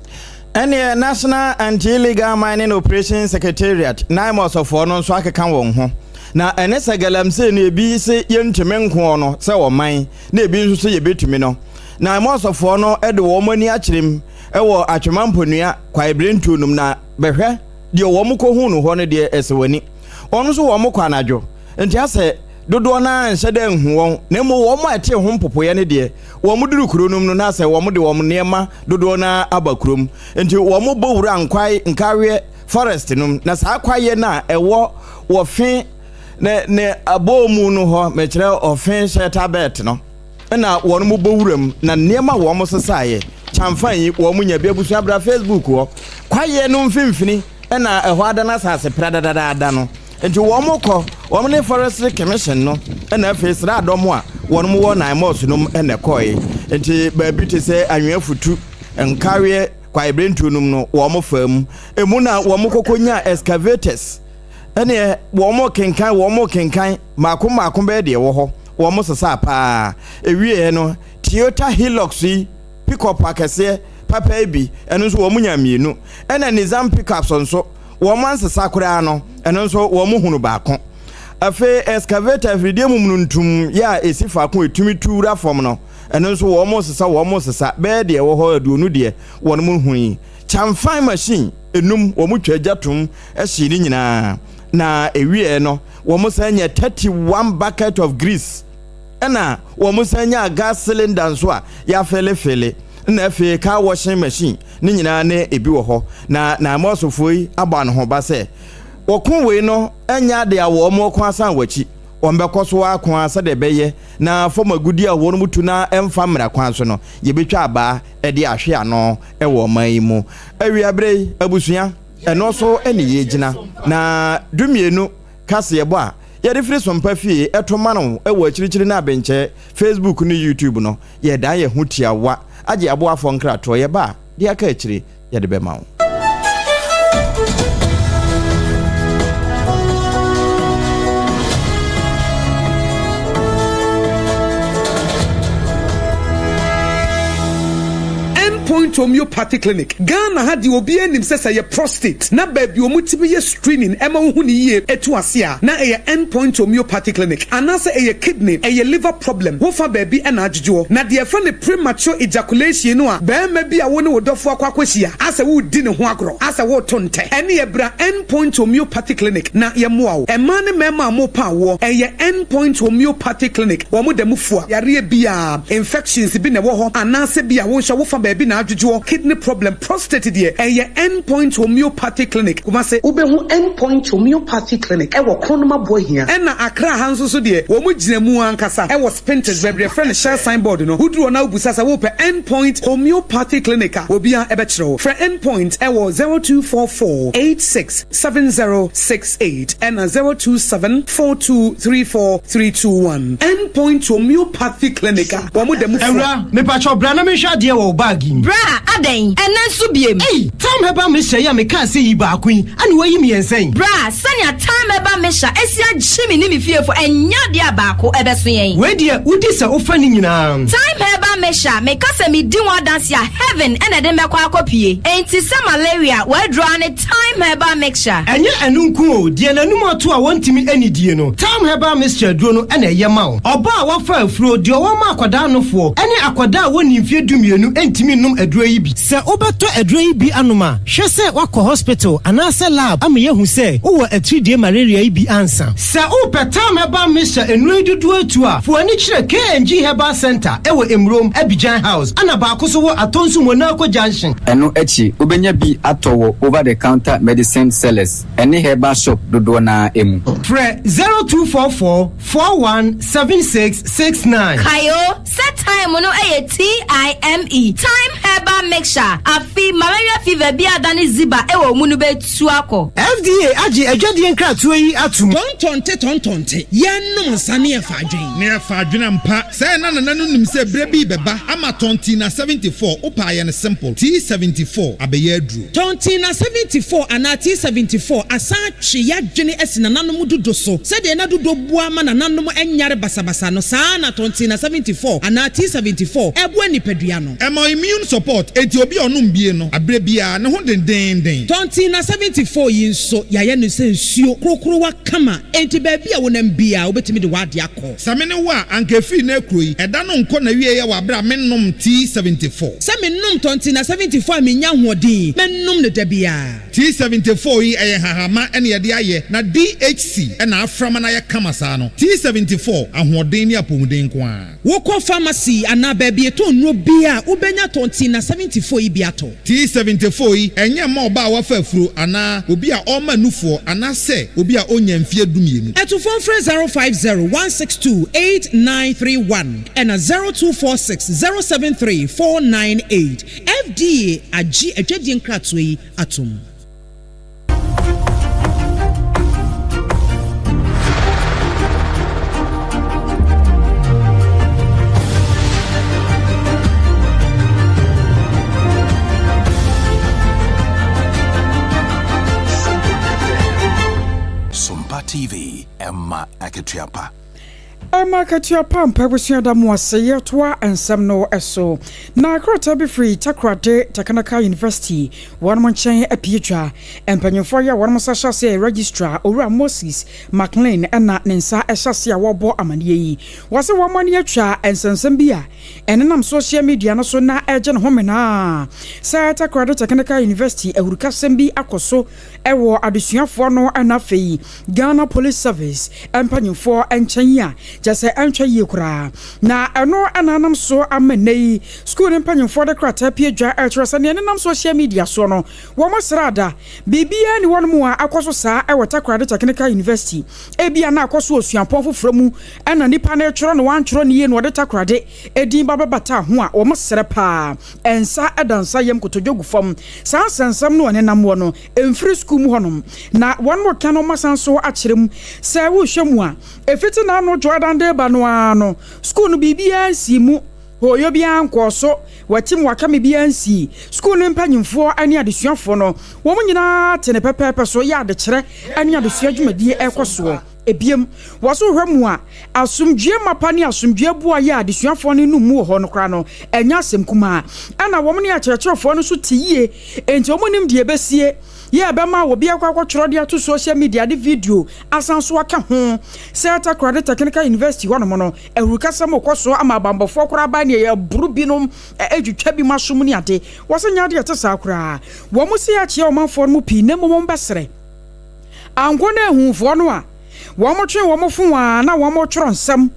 Any National Anti-Illegal Mining Operations Secretariat, Naimos of Fono, so I can won. Now, Anessa Galamsey, ne be say yen to men corner, so mine, ne be so ye bit to me no. Now, most of Fono, Ed woman yachim, ewo Achimamponia, quite brain to num na, behe, the Womuko Hunu, one dear as a winning. Almost Womoko anajo, and just say, dodo na nhyɛ da nhu wɔn na mo wɔn a ɛte ho mpopoye ne de wɔn duru kuronum no na sɛ wɔn de wɔn nneɛma dodo na aba kurom nti wɔn bɔ wura nkawe forest num na saa kwaye na ɛwɔ wɔfe ne abomu no ho mekyerɛ ofen sheta bet no na wɔn mo bɔ wuram na nneɛma wɔn mo sesae chamfan yi wɔn mo nya bi abusu abra Facebook wɔ kwaye no mfimfini na ɛhɔ adana asase pradadada no nti wɔn mo kɔ wɔn ne forestry commission no na afeesra adɔm a wɔn mo wɔ nan mos no na kɔe nti baabi te sɛ anwea futu nkawe kwa ibrentu num no wɔn mo fam emu na wɔn mo kokonya excavators ene wɔn mo kenkan mako be de wɔ hɔ wɔn mo sesa pa ewie no Toyota Hilux yi pickup akɛse papa bi ɛno nso wɔn mo nya mienu ɛna Nizam pickups nso wɔn mo ansesa koraa no ɛno nso wɔn mo hunu baako afe excavator fidie mum ntum ya esi faako etumi tuura fam no ɛno nso wɔn mo sesa be de wɔ hɔ aduonu de wɔn mo huni chamfan machine enum wɔn mo twagya tum ɛhyi ni nyinaa na ewie no wɔn sanya 31 bucket of grease ɛna wɔn sanya gas cylinder nso a ya fele na afi car washing machine ni nyinaa ne ebi wɔ hɔ na amosofo yi aba no ho ba sɛ wɔkon wei no anya de a wɔn mo kɔ asan wachi wɔn bɛkɔ so akon asa de bɛyɛ na fɔm agudi a wɔn mutu na ɛmfa mmra kwan so no yɛbɛtwa aba ɛde ahwe ano ɛwɔ man yi mu awiabre abusua ɛno so ɛne yɛgyina na dumienu kase yɛbɔ a yɛde firi sompa fie ɛto ma no ɛwɔ akyirikyiri na abenkyɛ Facebook ne YouTube no yɛda yɛ ho tiawa agye aboafo nkratoɔ yɛba de aka akyiri yɛde bɛma wo Point homeopathy clinic Ghana had the obi enim sɛ ye prostate na baby omutibi ye screening ema hu ni ye etu ase a na eye endpoint homeopathy clinic anase eye kidney eye liver problem wo fa baby na adwodwo na de fa ne premature ejaculation no a ba ma bi a wo ne wodofo akwakwahia ase wo di ne ho agro ase wo tonte ene ye bra endpoint homeopathy clinic na ye moa wo ema ne mema mo pa wo eye endpoint homeopathy clinic wo mo da mufua yare bia infections bi ne wo ho anase bia wo hwa wo fa baby na adwodwo kidney problem prostate de eye endpoint homeopathy clinic kuma se ubehu endpoint homeopathy clinic e wo kronoma bohia e na akra hanso so de wo mu gina mu ankasa e wo spintex baby friend share signboard no huduro na ubusa sa wo pe endpoint homeopathy clinic obia e be kire for endpoint e wo 0244867068 and 0274234321 endpoint homeopathy clinic wo mu dem ewra me pa cho bra na me hwa de wo bag bra aden enanso biem time heba me hye ya me ka se yi ba kun ani wayi me ensen bra sanya time heba me hye esia gyimi ni me fiefo enya de abaako ebeso yen we de udi se ofa ni nyina time heba me hye me ka se me di one dance ya heaven ene de mekwa akopie enti se malaria we draw ne time heba mixture enye enunku o de nanum ato a wontimi anidie no time heba mixture duro no ene ye ma wo oba a wafa afuro de o ma akwada anofo ene akwada a woni mfie dumienu entimi num aduro yi bi se obeto aduro yi bi anoma hwe se wakọ hospital anase lab am ye hu se wo atridie malaria yi bi ansa se upetam heba mixture enu dudu atu a fo ani kire KNG Herbal Center ewo Emrom Abidjan House ana ba akoso wo atonsu Monaco Junction eno echi obenya bi atowo over the counter medicine sellers ene herbal shop dodo na emu fre 0244417669 kayo set time no TIME time herbal mixture afi malaria fever bi adani ziba ewo munu betu akọ FDA agi adwade nkratoa yi atum tontonte yenum nsane e fadwen ne fadwen mpa say na nim se bre bi beba ama tonti na 74 opa ye ne simple T74 abeye adru tonti na 74 ana T74 asa twe yadwene esina nanom dodo so se de na dodo bua ma nanom enyare basabasa no saa na tonti na 74 ana T74 ebo nipadua no ema immune support fault enti obi onum bie no abre bia ne ho dendenden tonti na 74 yi nso yaye no se nsuo krokrowa kama enti ba bia wonam bia obetimi de wade akọ samene wa anka fi na ekro yi eda no nko na wie ye wa bra mennom T74 se mennom tonti na 74 menya hoɔden mennom ne da bia T74 yi eye hahama ene ye de aye na DHC ena aframa na ye kama saa no T74 ahoɔden ni apomuden ko a wokɔ pharmacy ana ba bia to no bia ubenya tonti na 74 yi bia to T74 yi enye ma oba wafa afuro ana obi a ɔma nufoɔ ana se obi a onya mfie dumienu etu phone 05016289931 and 02460734998 FDA agi adwadi nkratwe yi atom. SOMPA TV Emma Aketiapa. Emma Aketiapa mpabusia da mu aseye toa ensem no eso. Na krota be free takrade Takanaka University. One monchen apietwa. Empanyefo ya one mosasha se registrar Owura Moses McLean na nensa ehase a wobo amane yi. Wase womani atwa ensensem bia. Enenam social media no so na eje no homena. Sa takrade Takanaka University ehurukasem bi akoso ewo adesuafo no anafei. Ghana Police Service empanyefo enchen ya jase antwa yi kura na eno ananam so amenei school empanyefo de krata piedwa eltresa ne nenam social media so no wo mosrada bibia ni wonmu a akoso saa ewota krada Technical University ebia na akoso osuapon foframu ana nipa na etworo no wantworo ne ye no de takrade edin babata ho a wo mosre pa ensa edansa yem kotodwogu fam saa sansam no nenam wo no emfiri school mu honom na won mo kano masanso akyerem sa wo hwemu a efiti na no Jordan de banwano school no bibia simu hoyo bia nkoso watim wakame bia nsi school no mpanyimfo ani adesuafo no wo nyina tene pepepe so ya adekere ani adesua dwumadie ekoso ebiem waso hwemu a asumdue mapani asumdue bua ya adesuafo no numu ho no kra no enya asem kuma ana wo ne akyerɛkyerɛfo no so tiye enti wo nim de ebesie ye be ma wo bia kwa tworo de ato social media de video asanso aka ho Celta Credit Technical University wono mo no ehurukasam okoso ama bambofo kora ba ne ye buru binom edwutwa bi masum ni ade wo se nya de etesa kora wo mo se ya kye o manfo no pi na mo mbesere ango na ehunfo no a wo mo twen wo mo funwa na wo mo tworo nsam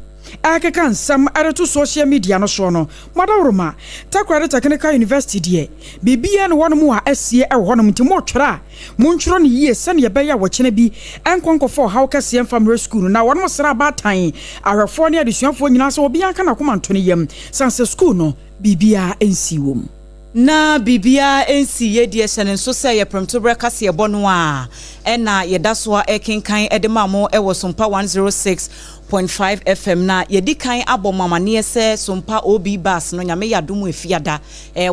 akeka nsam areto social media no so no madawroma Takrade Technical University de bibia no wono mu a asie e wono mtimo twera montworo ne yie sane ye beya wokyene bi enkonkofo how kase family school na wono sra batan ahwefo ne adesuafo nyina so obi anka na komanto ne yam sanse school no bibia ensiwom na bibia ensi ye die hyene so se ye premto breka se ye bono a ena ye dasoa ekenkan edemamo e wo SOMPA 106.5 FM na yedi kan abomamane se SOMPA obi bus no nyame yadomu efiada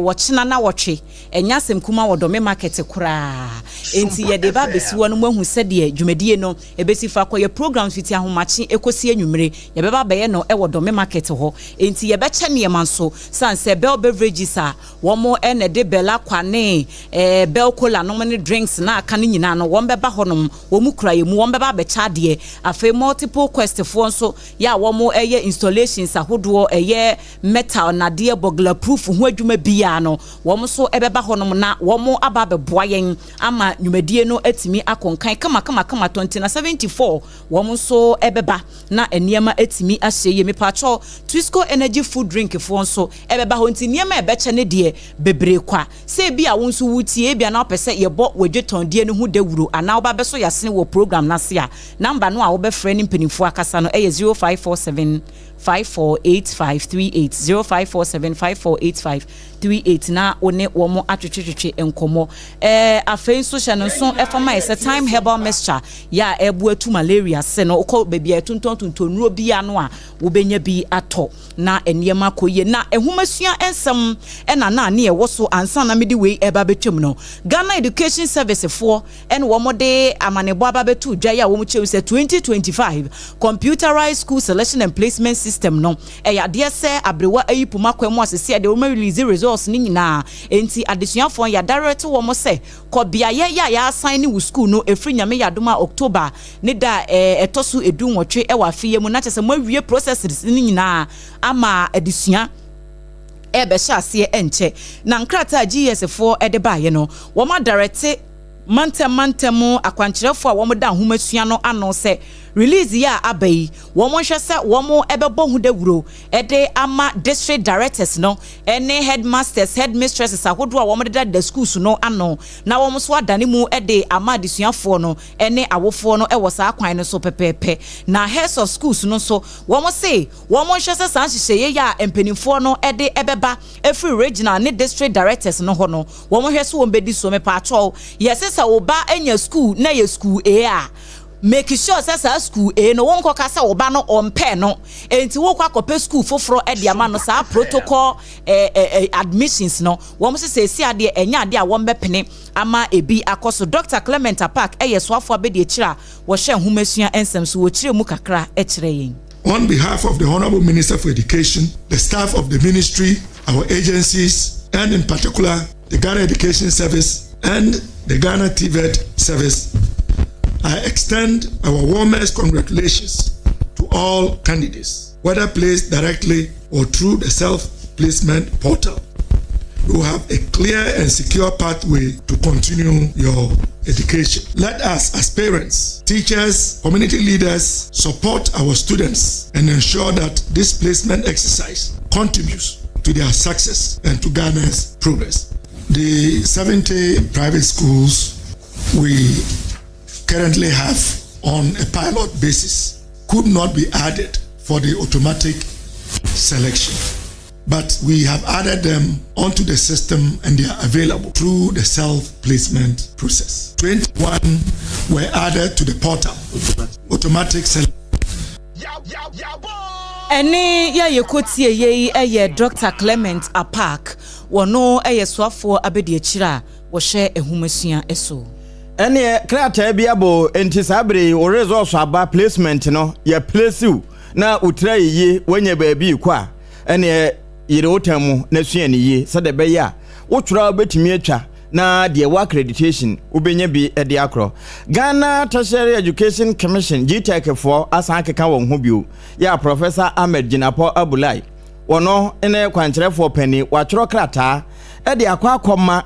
wochena na wotwe enya semkuma wodome market kura enti yede ba besiwo no mahu se de dwumadie no ebesi fa koye programs fiti ahomachi ekosi anwumre ye beba beye no wodome market ho enti ye beche ne manso sanse bell beverages a womo ene de bella kwane bell cola no many drinks na aka ne nyina no won beba honom womu kura ye mu won beba becha de afa multiple quest for so ya womo eye installations ahodo eye metal na de burglar proof ho adwuma bia no womo so ebeba honom na womo aba beboayen ama nwumadie no atimi akonkan kama 2074 womo so ebeba na eniema atimi ahye ye mepacho Twisco energy food drink for so ebeba ho nti niema ebeche ne de bebre kwa se bia wonso wutie bia na opese ye bo wedweton de no hu dawuro ana oba beso yasene wo program na se a number no a wo be friend mpinifo akasa no 0547 548538 0547548538 na one womo atwetwetwe enkomo afei social no so efama ese time herbal mixture ya ebu atu malaria se no ukọ baby atuntontontonuro bia no a wo benya bi ato na eniema koye na ehumasua ensem na ne ewo so ansa na mede we eba betwem no Ghana Education Service for womo de amanebo aba betu dwa ya wo mu chew se 2025 computerized school selection and placement system no ya de se abrewa ayipuma kwemu asese de wo release results ni nyina enti adesuafo ya direct wo mo se ko bia ya assign ni wo school no efri nyame ya doma October ne da etosu edu nwotwe e wa afiye mu na chese mo awie processes ni nyina ama adesua ebe sha ase enche na nkrata GS4 ede baaye no wo ma direct mantem akwankyerefo a wo mo da homasua no ano se release ya abai wo mo hwe se wo mo ebebo hu dawuro ede ama district directors no ene headmasters headmistresses ahodo a wo mo da schools no ano na wo mo so adane mu ede ama desuafo no ene awofo no ewo sa akwan no so pepepe na heads of schools no so wo mo se wo mo hwe se san hyehyeye ya empanimfo no ede ebeba every regional ne district directors no ho no wo mo hwe se wo mbedi so me pa atwo yes sa wo ba enya school na ye school a make sure say school no won ko kasa oba no ompe no enti wo kwa kope school foforo e dia ma no sa protocol admissions no wo mo se si ade enya ade a wo mbepene ama ebi akoso Dr. Clement Park yesoafo abedi ekira wo hye homasua ensem so wo kire mu kakra e kire yin. On behalf of the Honorable Minister for Education, the staff of the ministry, our agencies, and in particular the Ghana Education Service and the Ghana TVET Service, I extend our warmest congratulations to all candidates, whether placed directly or through the self-placement portal. You have a clear and secure pathway to continue your education. Let us, as parents, teachers, community leaders, support our students and ensure that this placement exercise contributes to their success and to Ghana's progress. The 70 private schools we currently have on a pilot basis could not be added for the automatic selection, but we have added them onto the system and they are available through the self-placement process. 21 were added to the portal, automatic selection. Eni ya yekotie ye Dr. Clement Park wono swafo abedi ekira wo hye ehumasua eso. Ene krata bia bo enti sabre o results aba placement no ye place you na utra yi wenye baabi kwa ene yire otamu na sua ne yi se de be ya wo twura betimi atwa na de wa accreditation ubenya bi de akro Ghana Tertiary Education Commission GTEC for asan keka won ho bio ya Professor Ahmed Jinapo Abulai wono ene kwankyerefo pani wa tworo krata de akwa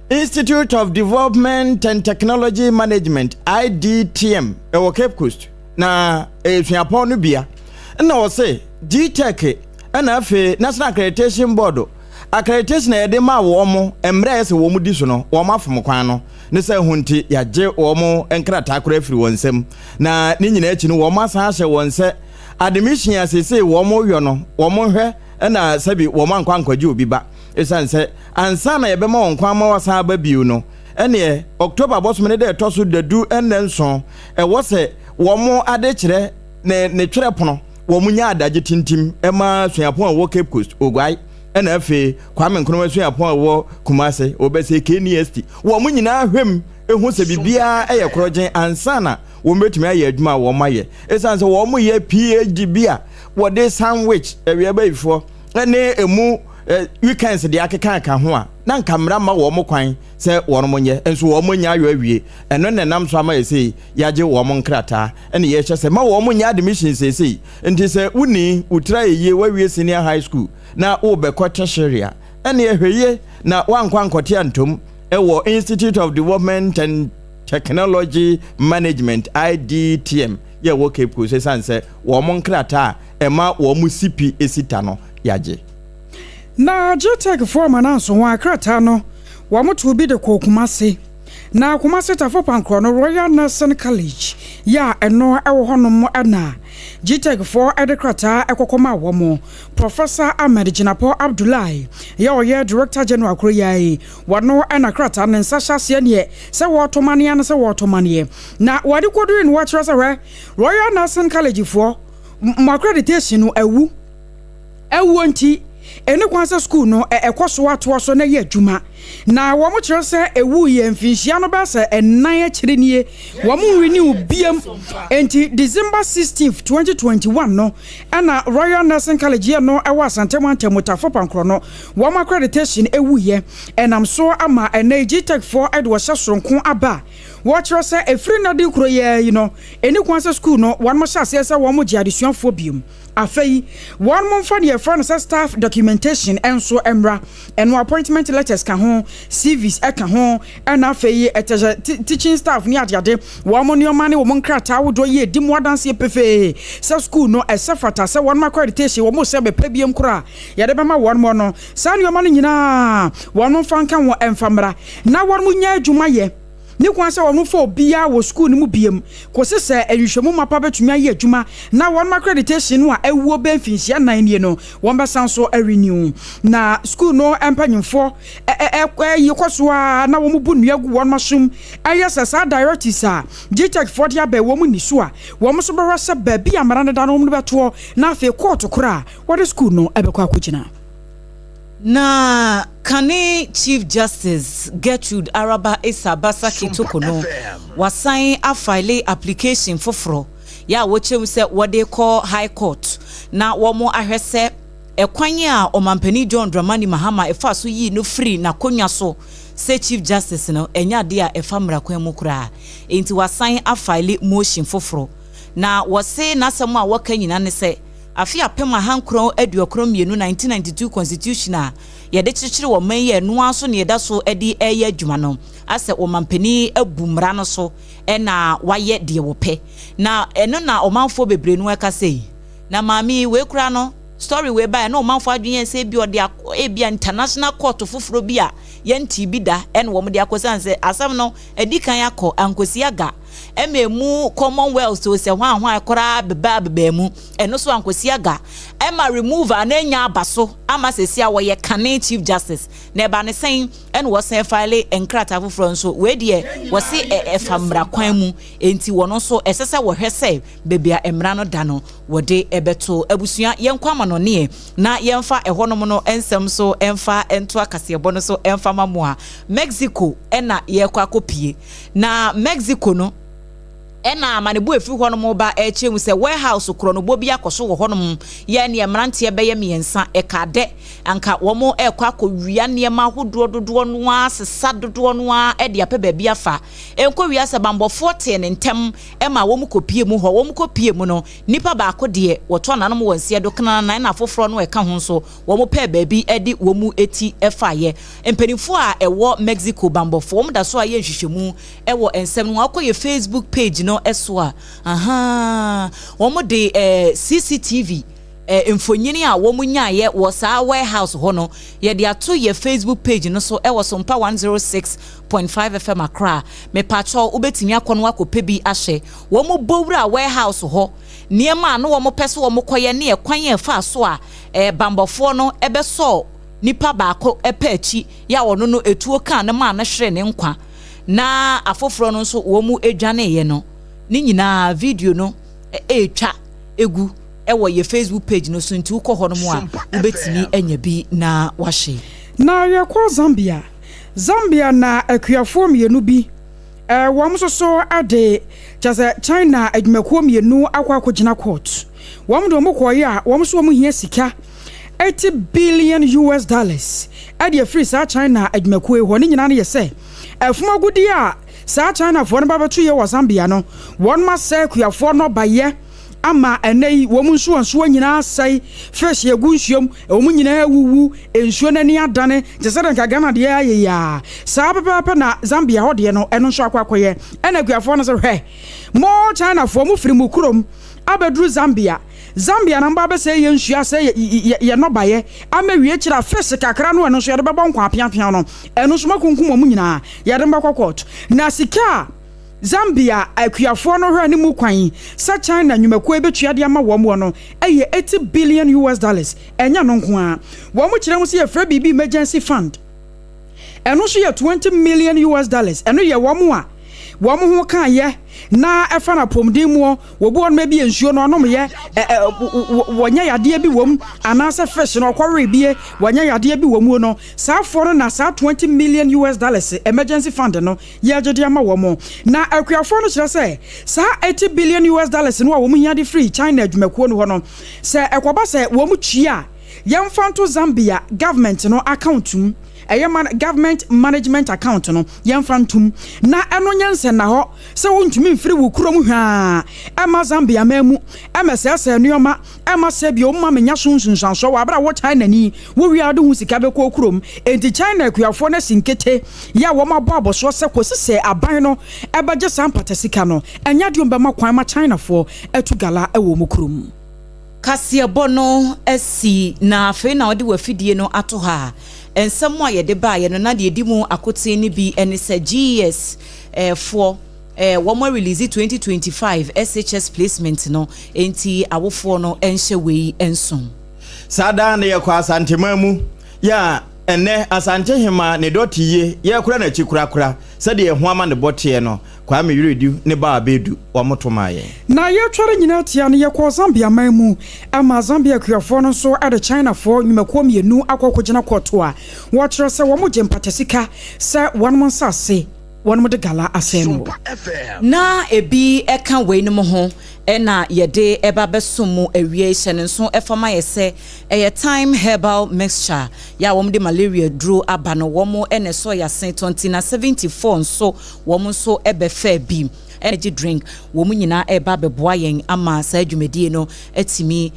Institute of Development and Technology Management IDTM ewo Cape Coast na esuapon no bia na wo se GTEC na afi National Accreditation Board accreditation na yede ma wo mo emre ese wo mu di so no wo mafom kwan no ne se hunti yaje wo mo enkrata akora afiri wonsem na ni nyina achi no wo masan hye wonse admission asese wo mo hwe no wo mo hwe na sabi wo man kwankwaje obi ba esanse ansa na yebe ma won kwan ma wasan ba biu no ene October bosom ne de toso dadu enenso wo se wo mo ade kire ne twere pono wo mu nya adaje tintim ema suapon wo Cape Coast ogwai ena afi kwame nkono suapon wo Kumase obese KNST wo mu nyina hwem ehu se bibia eye krogen ansa na wo metumi aye adwuma wo maye esanse wo mu ye PhD bia wo de sandwich ewe ba ifo ene emu weekends de akeka ka ho a na nkamra ma wo mo kwan se wo no monye enso wo mo nya ayo awie eno ne nam so ama yesi yaje wo mo nkrata ene ye hye se ma wo mo nya admission sesi enti se uni utra ye wawie senior high school na wo be tertiary ene ehweye na wankwa nkote antom ewo Institute of Development and Technology Management IDTM ye wo Cape Coast se sanse wo mo nkrata ema wo mu CP esita no yaje na GTEC form ananso wa akrata no wa moto bi de Kumase na Kumase tafo pankro no Royal National College ya eno ewo honom ana GTEC for edekrata ekokoma wo mo Professor Ahmed Jinapo Abdullahi ya oye Director General Kroyai wano ana krata ne nsasha se ne se wotomane an se wotomane na wade kodu in watch Royal National College for accreditation no ewu nti eni kwanse school no ekoso ato so na ye adwuma na wo mo kire se ewu ye mfinhia no ba se enan akire nie wo mo renew biem enti December 16th 2021 no na Royal Nursing College no ewa Asantema Ntemotafo pankro no wo mo accreditation ewu ye enam so ama energy tech for edwo hyesronko aba wo kire se efiri na de kuro ye you know eni kwanse school no wo mo hyase se wo mo gi adesuafo biem afei one month for the friend staff documentation enso emra eno appointment letters ka ho CVs eka ho na afei teaching staff ni ade one money man wo nkrata wodo ye di mo dance pefe se school no esafata se one accreditation wo mo se be pabiem kura ya de be ma one mo no sa ni o man nyina one fanka wo emfamra na one mo nya adwuma ye ni kwanse wonu fo bia wo school ni mu biem ko sese ehwehwemu mapa betumi aye adwuma na won accreditation no a ewuo benfinhia nan nie no won besan so renew na school no empanyimfo yikoso a na wo mu bu nuagu won masum ayesa sa directors a GTech for dia be wo mu ni so a wo mo so be rasa ba bia marane da no mu beto na afi court kora wo de school no ebekwa akogina na Kane Chief Justice Gertrude Araba Esabasa Kitokono wasan a file application foforo ya wochem se wode call High Court na womo ahwese ekwanye a omampani John Dramani Mahama efa so yi no free na konwa so say Chief Justice no enya de a efa mrakwan mu kura enti wasan a file motion foforo na wose na asem a waka nyina ne se afi apema hankron aduokron mienu 1992 constitution a yede chichiri wo man ye no aso ne yeda so edi eye adwuma no ase o mampani abumra no so na waye de wo pe na eno na o manfo bebre no eka sei na mami we kura no story we by na o manfo adwen se bi ode ebia international court foforo bi a ye nti bi da ene wo de akosan se asam no edi kan yakọ ankosi aga ememu Commonwealth so se hwan akora beba mu eno so ankosi aga ema remove ananya abaso ama sesia wo ye Kane Chief Justice na ba ne sen ene wo sen file enkrata foforo nso we de wo se efamra kwan mu enti wono so esese wo hwese bebia emra no da no wo de ebeto abusua yenkwa mano ne na yemfa ehonom no ensem so emfa ento akasebo no so emfa mamoa Mexico ena ye kwa kopie na Mexico no ena manebu efi honom ba echemu se warehouse kro bo bia koso wo honom ye ne emrante be ye miensa ekade anka womo ekwa akowia ne ma hodo dodo no asesa dodo no a de ape ba bia fa enko wia se bambo 40 ne ntem ema womo kopie mu ho womo kopie mu no nipa ba akode woto nanom wonse do kana na na foforo no eka ho so womo pe ba bi edi womu eti efa ye empenifo a ewo Mexico bambo fo womo da so a ye hwehwemu ewo ensem no akoye Facebook page no eswa womo de CCTV mfonyini a womo nyaaye wo saa warehouse ho no ye de ato ye Facebook page no so ewo SOMPA 106.5 FM Accra me pacho ubetimi akono akope bi ahye womo bowura warehouse ho niema no womo pese womo koye ne ekwan ye fa so a bambofo no ebeso nipa baako epachi ya wono no etuo kan ne ma na hwere ne nkwa na afoforo no so womo edwane ye no ni nyina video no etwa egu ewo ye Facebook page no so nti ukọ hono mu a ubetimi enya bi na wahye na yakọ Zambia na akuafo mienu bi wom so ade jaza China adwumakuo mienu akwa court wom do mokoye a wom so wom hia sika $80 billion ade free sa China adwumakuo ho ni nyina na yese afumagudi a sa China for no babatu ye wa Zambia no won ma say kuafo no baye ama enei wo munsuo nsuo nyina sai fresh egu nsuom wo nyina wuwu ensuo nani adane tesere nka Ghana de aye ya sa papa na Zambia ho de no eno nso akwakoye ena kuafo no so hwe mo China fo mu firi mu kurom abedru Zambia na mba say ye nsuo say ye no baye ama wie kira fresh kakra no eno nso ye de bebo nkwa apiapia no eno nso makunkum mo nyina ye de mbakwa court na sika Zambia akuafo no hwa ni mu kwan sa China nyumakuo betua de ama wo no eye $80 billion enya no nko a wo mu kire mu se ye fra bibi emergency fund eno so ye $20 million eno ye wo mu a wo mo ho kan ye na efa na pomdim wo wo bo no bi ensuo no onom ye wonya yade bi wom anase fish no kware bie wonya yade bi wom no saa for na saa $20 million emergency fund no ye agede ama wo mo na akuafo no kire say saa $80 billion no wo mo hiade free China adwumakuo no ho no se ekoba se wo mo twia yemfanto Zambia government no accountum government management account no yemfantum na eno nyense na ho se wontumi mfiri wo kurom hwa ema Zambia mamu ema sese nuoma ema se bi o ma menya sunsunsanso wa bra wo China ni wo wiado hu sika be ko kurom enti China kuafo na sinkete ya wo ma bo aboso se kwosese aban no ebaje sampata sika no enya de omba makwan ma China fo etugala ewo mu kurom kasia bono esi na afi na odi wafidie no ato ha ensem a yede ba ye no na de edimu akote ni bi ene se GS for one release 2025 SHS placement no enti awofo no enhye wei enson sada na ye kwa asantemamu ya ene asante hema ne dotiye ye kura na chikura sade ye ho ama ne bote no kwa me yiridu ne ba abedu wa motomaye na ye tware nyina tia ne ye kwa Zambia mamu ama Zambia kuafo no so ade China fo nyumakuo mienu akokogina koto a wo kire se wo mo jempatasika se wonmo nsase wonmo de gala asenu na ebi eka wei no ho ena yede eba besomu awie hye nso efama yese time herbal mixture ya wom de malaria dro aba no wom ene so ya 74 nso wom so ebe fa bi energy drink wom nyina eba beboa yen ama sa adwumedie no atimi